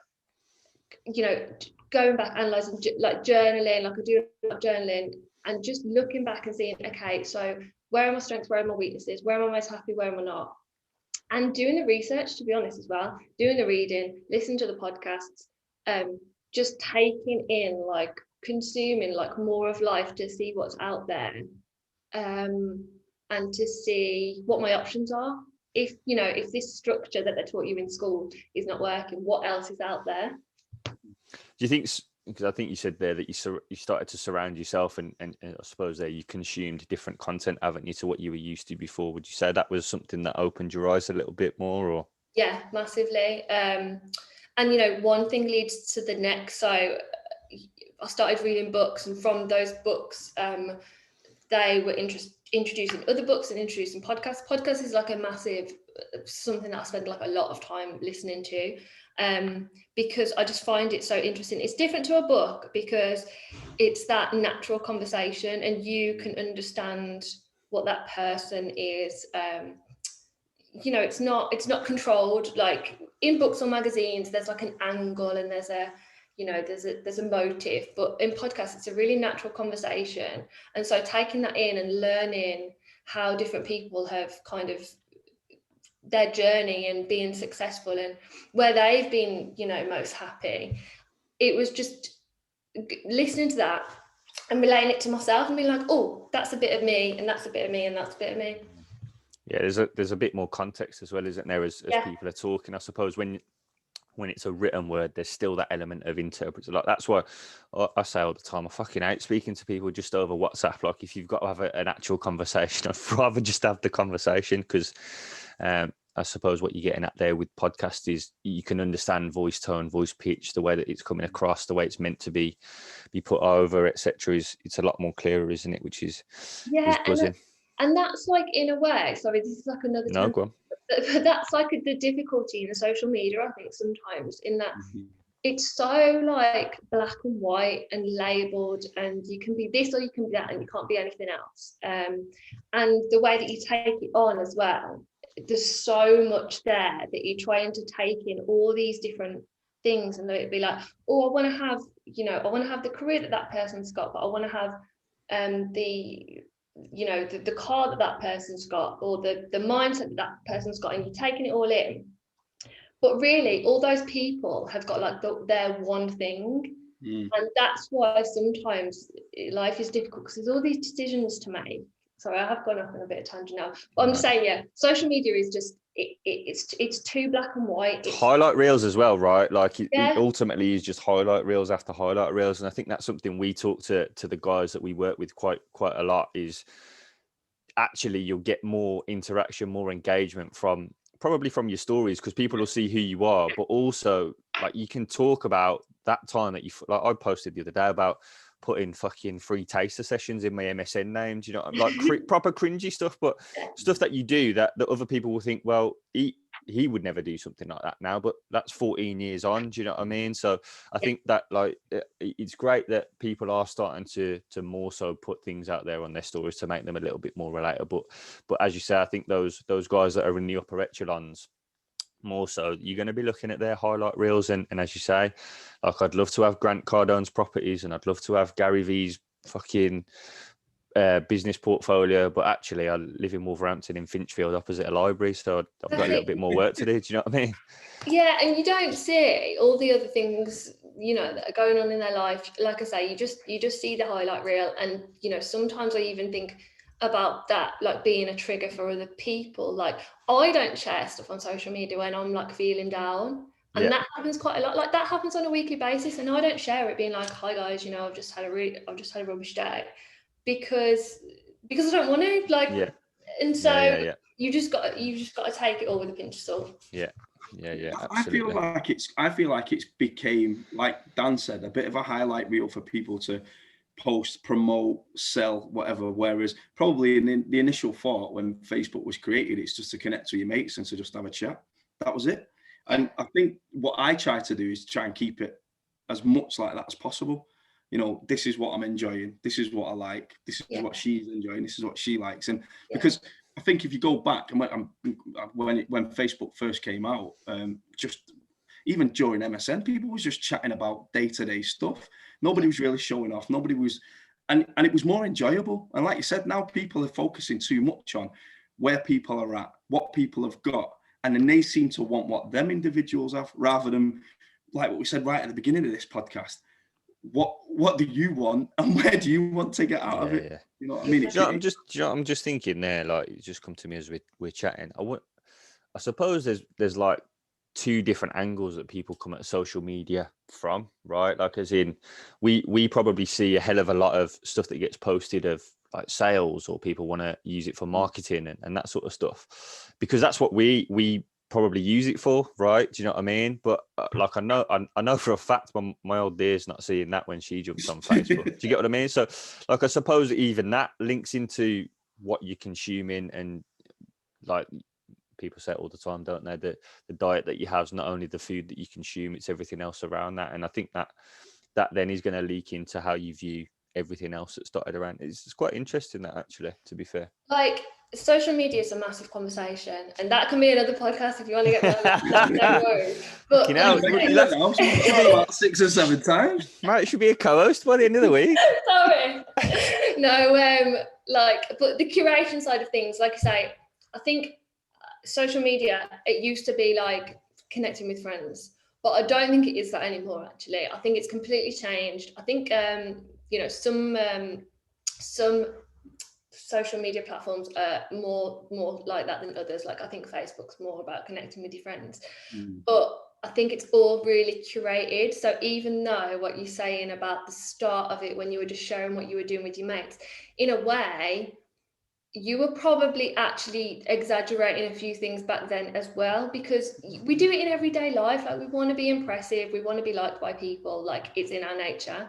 going back, analysing, like journaling, like I do journaling, and just looking back and seeing, okay, so where are my strengths, where are my weaknesses, where am I most happy, where am I not? And doing the research, to be honest, as well, doing the reading, listening to the podcasts, just taking in, like consuming like more of life to see what's out there, and to see what my options are. If this structure that they taught you in school is not working, what else is out there? Do you think, because I think you said there that you started to surround yourself and I suppose there you consumed different content, haven't you, to what you were used to before? Would you say that was something that opened your eyes a little bit more, or? Yeah, massively. And one thing leads to the next. So I started reading books, and from those books, they were introducing other books and introducing podcasts. Podcast is like a massive, something that I spend like a lot of time listening to, because I just find it so interesting. It's different to a book because it's that natural conversation, and you can understand what that person is. It's not controlled. Like in books or magazines, there's like an angle and there's a motive, but in podcasts it's a really natural conversation. And so taking that in and learning how different people have kind of their journey and being successful and where they've been most happy, it was just listening to that and relaying it to myself and being like, oh, that's a bit of me, and that's a bit of me, and that's a bit of me. Yeah, there's a bit more context as well, isn't there, as people are talking. I suppose when it's a written word, there's still that element of interpretation. Like that's why I say all the time, I fucking hate speaking to people just over WhatsApp. Like if you've got to have an actual conversation, I'd rather just have the conversation, because I suppose what you're getting at there with podcast is you can understand voice tone, voice pitch, the way that it's coming across, the way it's meant to be put over, etc. It's a lot more clearer, isn't it? Which is buzzing. And that's like, in a way, sorry, this is like another no, go on. But that's like the difficulty in the social media, I think, sometimes, in that it's so like black and white and labeled, and you can be this or you can be that, and you can't be anything else. And the way that you take it on as well, there's so much there that you're trying to take in all these different things, and it'd be like, oh, I want to have the career that person's got, but I want to have the car that person's got, or the mindset that person's got, and you're taking it all in. But really, all those people have got like their one thing. And that's why sometimes life is difficult, because there's all these decisions to make. Sorry, I have gone off on a bit of tangent now, but I'm saying, social media is just it's too black and white. It's highlight reels as well, right? Like it ultimately is just highlight reels after highlight reels. And I think that's something we talk to the guys that we work with quite a lot, is actually you'll get more interaction, more engagement probably from your stories, because people will see who you are, but also like you can talk about that time that like I posted the other day about putting fucking free taster sessions in my MSN names, like proper cringy stuff, but stuff that you do that other people will think, well, he would never do something like that now, but that's 14 years on. Do you know what I mean? So I think that like it's great that people are starting to more so put things out there on their stories to make them a little bit more relatable. But as you say, I think those guys that are in the upper echelons, more so, you're going to be looking at their highlight reels, and as you say, like I'd love to have Grant Cardone's properties, and I'd love to have Gary V's fucking business portfolio, but actually I live in Wolverhampton in Finchfield opposite a library, so I've got a little bit more work to do. Do you know what I mean? Yeah, and you don't see all the other things that are going on in their life. Like I say, you just see the highlight reel, and sometimes I even think about that like being a trigger for other people. Like I don't share stuff on social media when I'm like feeling down, and that happens quite a lot. Like that happens on a weekly basis, and I don't share it being like, hi guys, I've just had a rubbish day, because I don't want to, like, and so you just got to take it all with a pinch of salt. Absolutely. I feel like it's became, like Dan said, a bit of a highlight reel for people to post, promote, sell, whatever. Whereas probably in the initial thought when Facebook was created, it's just to connect with your mates and to just have a chat. That was it. And I think what I try to do is try and keep it as much like that as possible. You know, this is what I'm enjoying. This is what I like. This is what she's enjoying. This is what she likes. And because I think if you go back and when Facebook first came out, just even during MSN, people was just chatting about day-to-day stuff. Nobody was really showing off. Nobody was, and it was more enjoyable. And like you said, now people are focusing too much on where people are at, what people have got. And then they seem to want what them individuals have, rather than, like what we said right at the beginning of this podcast, what do you want and where do you want to get out of it? You know what I mean? I'm just thinking there, like, it just come to me as we're chatting. I suppose there's like two different angles that people come at social media from, right? Like, as in, we probably see a hell of a lot of stuff that gets posted of like sales, or people want to use it for marketing and that sort of stuff, because that's what we probably use it for, right? Do you know what I mean? But like, I know for a fact my old dear's not seeing that when she jumps on Facebook. Do you get what I mean? So like, I suppose even that links into what you're consuming, and like people say it all the time, don't they? The diet that you have is not only the food that you consume, it's everything else around that. And I think that then is going to leak into how you view everything else that's dotted around. It's quite interesting, that, actually, to be fair. Like, social media is a massive conversation, and that can be another podcast if you want to get more that, no worries. But about 6 or 7 times. Right, it should be a co-host by the end of the week. Sorry. No, but the curation side of things, like I say, I think social media, it used to be like connecting with friends, but I don't think it is that anymore, actually. I think it's completely changed. I think some social media platforms are more like that than others. Like, I think Facebook's more about connecting with your friends, but I think it's all really curated. So even though what you're saying about the start of it, when you were just sharing what you were doing with your mates, in a way you were probably actually exaggerating a few things back then as well, because we do it in everyday life. Like, we want to be impressive, we want to be liked by people, like, it's in our nature,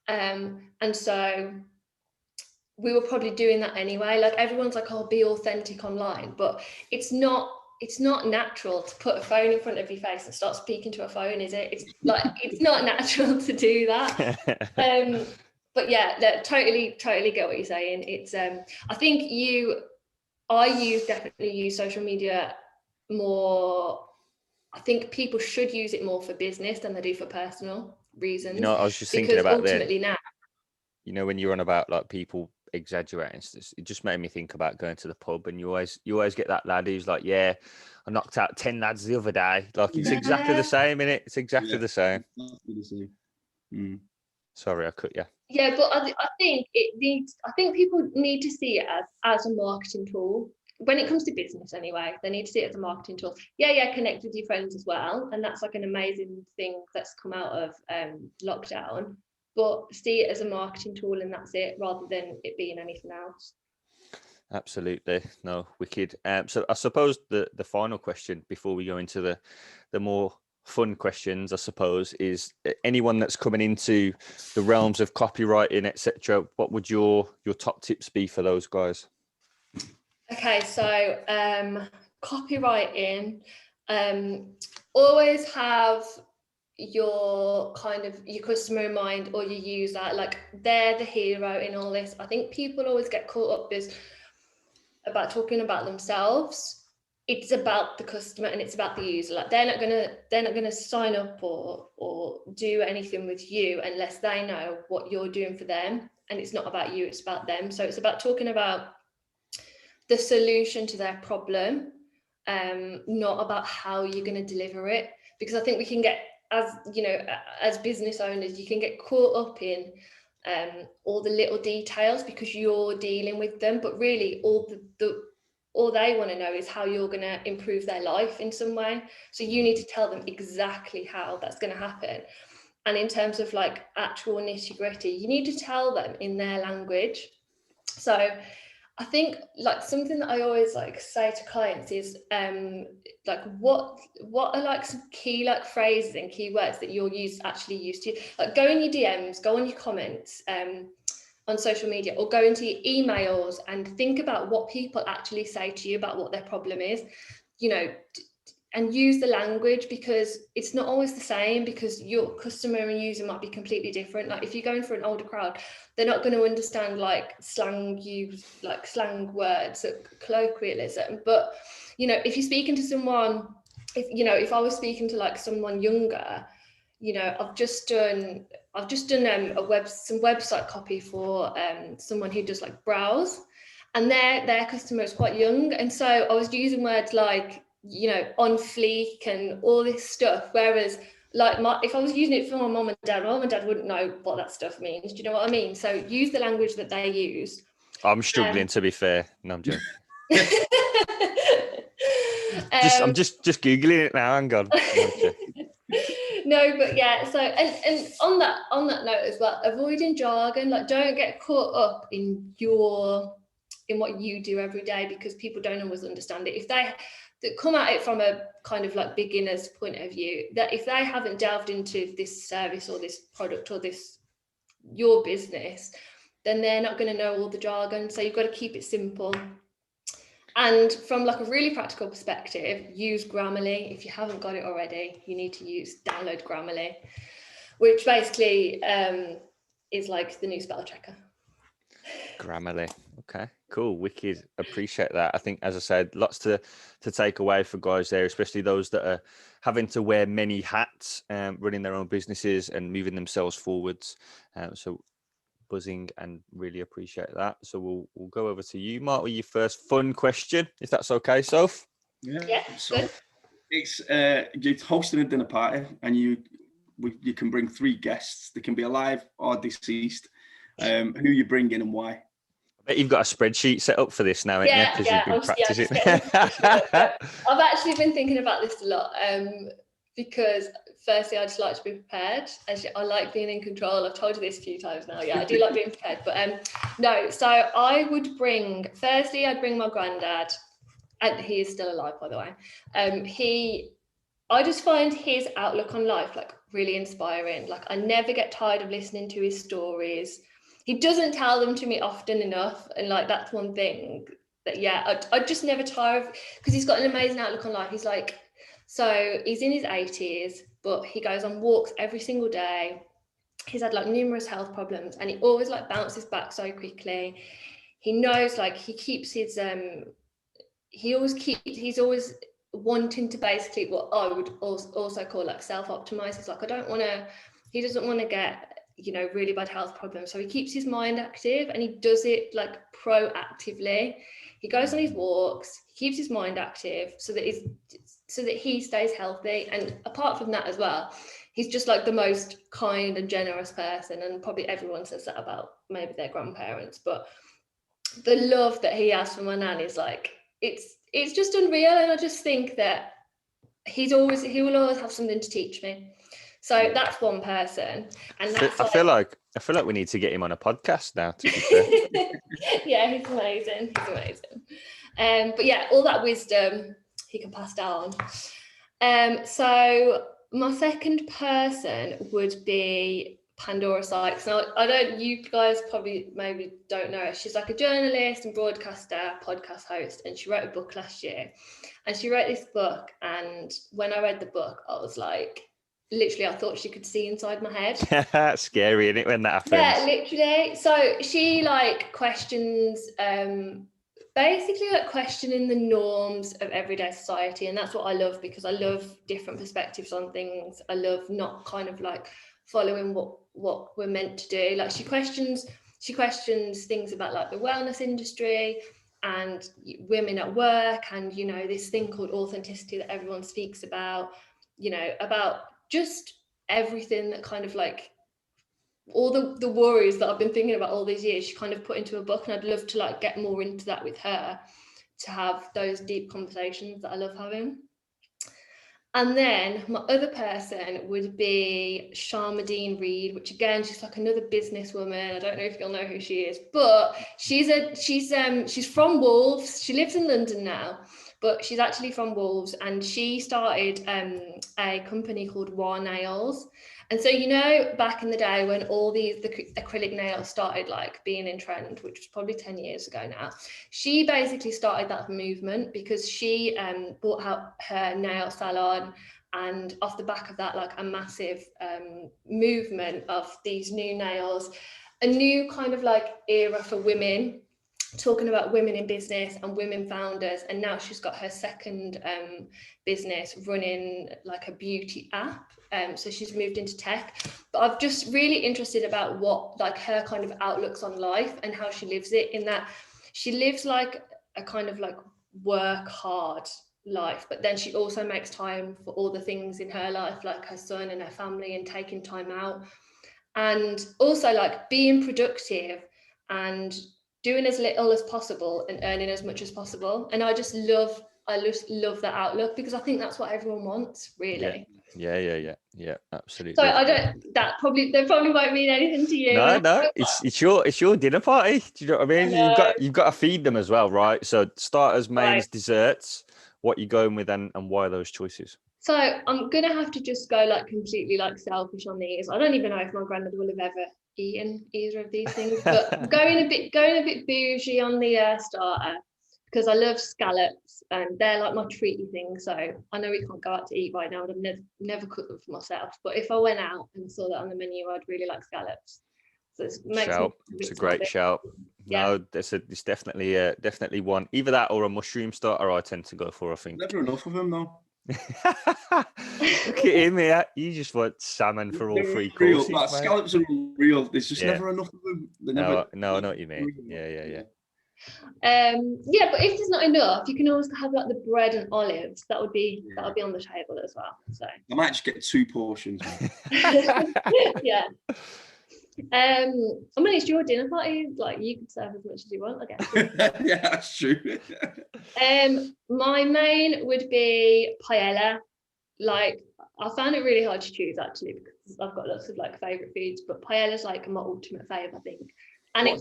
and so we were probably doing that anyway. Like, everyone's like, oh, be authentic online, but it's not natural to put a phone in front of your face and start speaking to a phone, is it? It's like, it's not natural to do that. But yeah, totally get what you're saying. It's I think definitely use social media more. I think people should use it more for business than they do for personal reasons. You know, I was just thinking about ultimately now, you know, when you're on about like people exaggerating, it just made me think about going to the pub, and you always get that lad who's like, yeah, I knocked out 10 lads the other day. Like, it's exactly the same, innit? It's exactly the same. Sorry, I cut you. Yeah, but I think people need to see it as a marketing tool. When it comes to business anyway, they need to see it as a marketing tool. Yeah, connect with your friends as well. And that's like an amazing thing that's come out of lockdown. But see it as a marketing tool, and that's it, rather than it being anything else. Absolutely. No, wicked. So I suppose the final question before we go into the more fun questions, I suppose, is anyone that's coming into the realms of copywriting, etc., what would your top tips be for those guys? Okay, so copywriting, always have your customer in mind, or your user. Like, they're the hero in all this. I think people always get caught up about talking about themselves. It's about the customer and it's about the user. Like, they're not gonna sign up or do anything with you unless they know what you're doing for them. And it's not about you, it's about them. So it's about talking about the solution to their problem, not about how you're going to deliver it. Because I think we can get, as business owners, you can get caught up in all the little details because you're dealing with them, but really all they want to know is how you're going to improve their life in some way. So you need to tell them exactly how that's going to happen. And in terms of like actual nitty-gritty, you need to tell them in their language. So I think like something that I always like say to clients is like what are like some key like phrases and keywords that you're actually used to. Like, go in your DMs, go on your comments, on social media, or go into your emails and think about what people actually say to you about what their problem is, you know, and use the language, because it's not always the same, because your customer and user might be completely different. Like if you're going for an older crowd, they're not going to understand like slang words, colloquialism. But, you know, if you're speaking to someone, if I was speaking to like someone younger, you know, I've just done some website copy for someone who does like brows, and their customer is quite young, and so I was using words like, you know, on fleek and all this stuff, whereas like if I was using it for my mum and dad wouldn't know what that stuff means. Do you know what I mean? So use the language that they use. I'm struggling, to be fair. No, I'm joking. I'm just googling it now. Hang on. No, but yeah. So and on that note as well, avoiding jargon. Like, don't get caught up in what you do every day, because people don't always understand it. If they come at it from a kind of like beginner's point of view, that if they haven't delved into this service or this product or your business, then they're not going to know all the jargon. So you've got to keep it simple. And from like a really practical perspective, use Grammarly. If you haven't got it already, you need to download Grammarly, which basically is like the new spell checker. Grammarly. Okay, cool. Wicked. Appreciate that. I think, as I said, lots to take away for guys there, especially those that are having to wear many hats, running their own businesses and moving themselves forwards. So buzzing, and really appreciate that. So we'll go over to you, Mark, with your first fun question, if that's okay, Soph. Yeah. So it's you're hosting a dinner party, and you can bring 3 guests. They can be alive or deceased. Who you bring in and why? I bet you've got a spreadsheet set up for this now, haven't you? Because you've been practicing. I've actually been thinking about this a lot, because firstly, I just like to be prepared. I like being in control. I've told you this a few times now. Yeah, I do like being prepared. But no, so I would bring, firstly, I'd bring my granddad, and he is still alive, by the way. I just find his outlook on life like really inspiring. Like, I never get tired of listening to his stories. He doesn't tell them to me often enough, and like that's one thing that I just never tire of, because he's got an amazing outlook on life. He's like, so he's in his 80s, but he goes on walks every single day. He's had like numerous health problems, and he always like bounces back so quickly. He knows, like, he keeps his he's always wanting to basically, what I would also call like self-optimize. He's like, he doesn't want to get, you know, really bad health problems. So he keeps his mind active, and he does it like proactively. He goes on his walks, he keeps his mind active so that he stays healthy. And apart from that as well, he's just like the most kind and generous person. And probably everyone says that about maybe their grandparents, but the love that he has for my nan is like, it's just unreal. And I just think that he will always have something to teach me. So that's one person. And that's I feel like we need to get him on a podcast now, to be fair. Yeah, he's amazing. But yeah, all that wisdom he can pass down. So my second person would be Pandora Sykes. Now, you guys probably maybe don't know her. She's like a journalist and broadcaster, podcast host, and she wrote a book last year. And she wrote this book, and when I read the book, I was like, literally, I thought she could see inside my head. Scary, isn't it, when that happens? Yeah, literally. So she like questions, basically like questioning the norms of everyday society. And that's what I love, because I love different perspectives on things. I love not kind of like following what we're meant to do. Like she questions things about like the wellness industry and women at work, and, you know, this thing called authenticity that everyone speaks about, you know, about just everything that kind of like all the worries that I've been thinking about all these years, she kind of put into a book. And I'd love to like get more into that with her, to have those deep conversations that I love having. And then my other person would be Sharmadine Reed, which again, she's like another businesswoman. I don't know if you'll know who she is, but she's from Wolves. She lives in London now, but she's actually from Wolves, and she started a company called War Nails. And so, you know, back in the day when all the acrylic nails started like being in trend, which was probably 10 years ago now, she basically started that movement because she bought out her nail salon, and off the back of that, like a massive movement of these new nails, a new kind of like era for women, talking about women in business and women founders. And now she's got her second business running like a beauty app. So she's moved into tech. But I'm just really interested about what like her kind of outlooks on life and how she lives it, in that she lives like a kind of like work hard life, but then she also makes time for all the things in her life, like her son and her family, and taking time out, and also like being productive and doing as little as possible and earning as much as possible. And I just love that outlook, because I think that's what everyone wants, really. Yeah, absolutely. So that probably won't mean anything to you. No, it's your dinner party. Do you know what I mean? You've got to feed them as well, right? So starters, mains, desserts. What you going with, and why those choices? So I'm gonna have to just go like completely like selfish on these. I don't even know if my granddad will have ever eaten either of these things, but going a bit bougie on the starter, because I love scallops and they're like my treaty thing. So I know we can't go out to eat right now, and I've never cooked them for myself. But if I went out and saw that on the menu, I'd really like scallops. So it's a great shout. Yeah. No, it's definitely one. Either that or a mushroom starter. I tend to go for. I think Never enough of them though. Look at him here. You just want salmon for all three courses. Like, scallops are real. There's just never enough of them. No, I know what you mean. Yeah. But if there's not enough, you can always have like the bread and olives. That would be on the table as well. So I might just get 2 portions. Yeah. I mean, it's your dinner party. Like, you can serve as much as you want, I guess. Yeah, that's true. My main would be paella. Like, I found it really hard to choose actually, because I've got lots of like favorite foods, but paella is like my ultimate fave, I think. And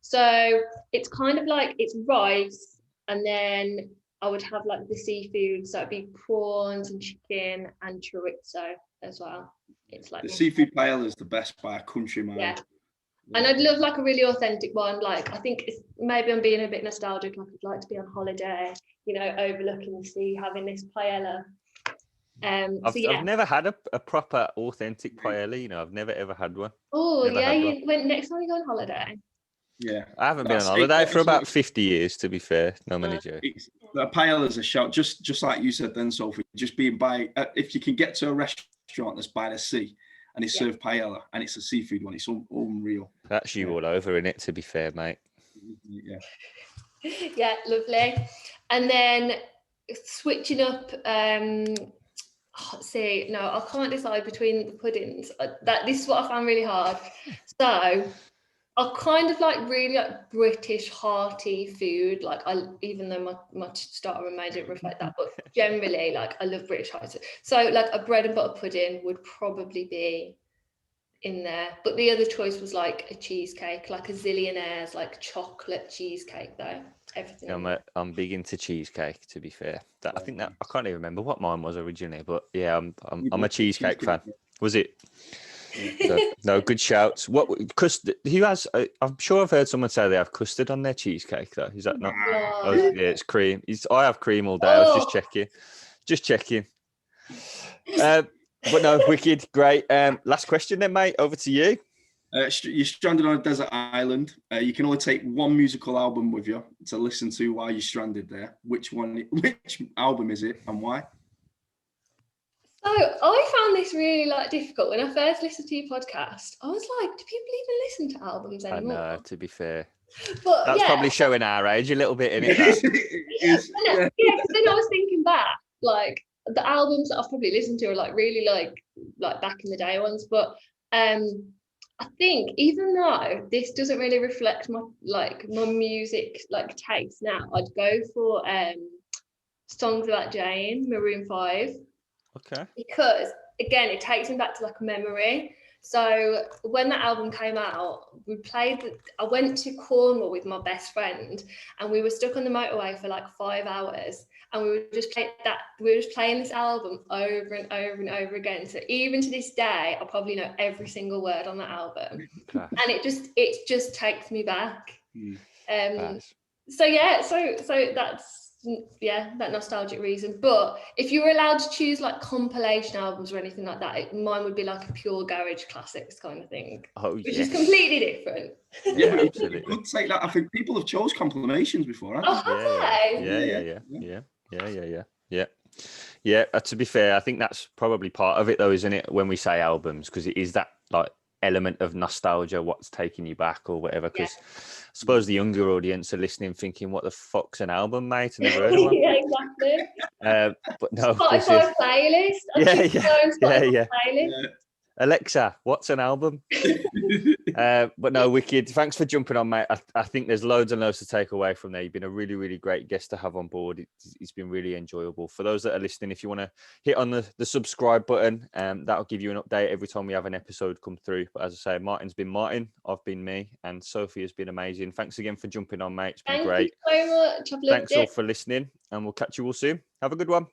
so it's kind of like, it's rice, and then I would have like the seafood, so it'd be prawns and chicken and chorizo as well. It's like the seafood paella is the best by a country mile. Yeah. And I'd love like a really authentic one. Like, I think maybe I'm being a bit nostalgic. Like, I'd like to be on holiday, you know, overlooking the sea, having this paella. I've never had a proper authentic paella. You know, I've never ever had one. Oh yeah, next time you go on holiday. Yeah, I haven't been on holiday for about 50 years, to be fair. No money, Joe. The paella's a shout, just like you said then, Sophie. Just being if you can get to a restaurant that's by the sea and they serve paella and it's a seafood one, it's unreal. That's you all over in it, to be fair, mate. Yeah. Yeah, lovely. And then switching up. See, no, I can't decide between the puddings. This is what I found really hard. So I kind of like really like British hearty food. Like, even though my starter and main didn't reflect that, but generally, like, I love British hearty. So like a bread and butter pudding would probably be in there. But the other choice was like a cheesecake, like a Zillionaire's like chocolate cheesecake though. Everything. I'm big into cheesecake, to be fair. I think that I can't even remember what mine was originally, but yeah, I'm a cheesecake fan. Was it? No, good shouts. Who has? I'm sure I've heard someone say they have custard on their cheesecake though. Is that not? Oh, yeah, it's cream. I have cream all day. I was just checking. But no, wicked, great. Last question then, mate. Over to you. You're stranded on a desert island. You can only take one musical album with you to listen to while you're stranded there. Which album is it, and why? So I found this really like difficult. When I first listened to your podcast, I was like, do people even listen to albums anymore? I know, to be fair. But that's probably showing our age a little bit, isn't it? Because then I was thinking back, like, the albums that I've probably listened to are like really like back in the day ones. But I think, even though this doesn't really reflect my music like taste now, I'd go for Songs About Jane, Maroon 5. Okay. Because again, it takes me back to like a memory. So when that album came out, I went to Cornwall with my best friend, and we were stuck on the motorway for like 5 hours, and we were just playing this album over and over and over again. So even to this day, I probably know every single word on that album. Class. And it just takes me back. Class. So yeah, so that's that nostalgic reason. But if you were allowed to choose like compilation albums or anything like that, mine would be like a pure garage classics kind of thing. Oh, which is completely different. Yeah, but absolutely. you could take that. I think people have chose compilations before, haven't Yeah. To be fair, I think that's probably part of it, though, isn't it? When we say albums, because it is that like element of nostalgia, what's taking you back or whatever. Because I suppose the younger audience are listening, thinking, "What the fuck's an album, mate? I never heard of one." Yeah, exactly. But no, Spotify playlist. Playlist. Alexa, what's an album? But no, wicked. Thanks for jumping on, mate. I think there's loads and loads to take away from there. You've been a really, really great guest to have on board. It's been really enjoyable. For those that are listening, if you want to hit on the subscribe button, that'll give you an update every time we have an episode come through. But as I say, Martin's been Martin, I've been me, and Sophie has been amazing. Thanks again for jumping on, mate. It's been great. Thank you so much. Thanks all for listening, and we'll catch you all soon. Have a good one.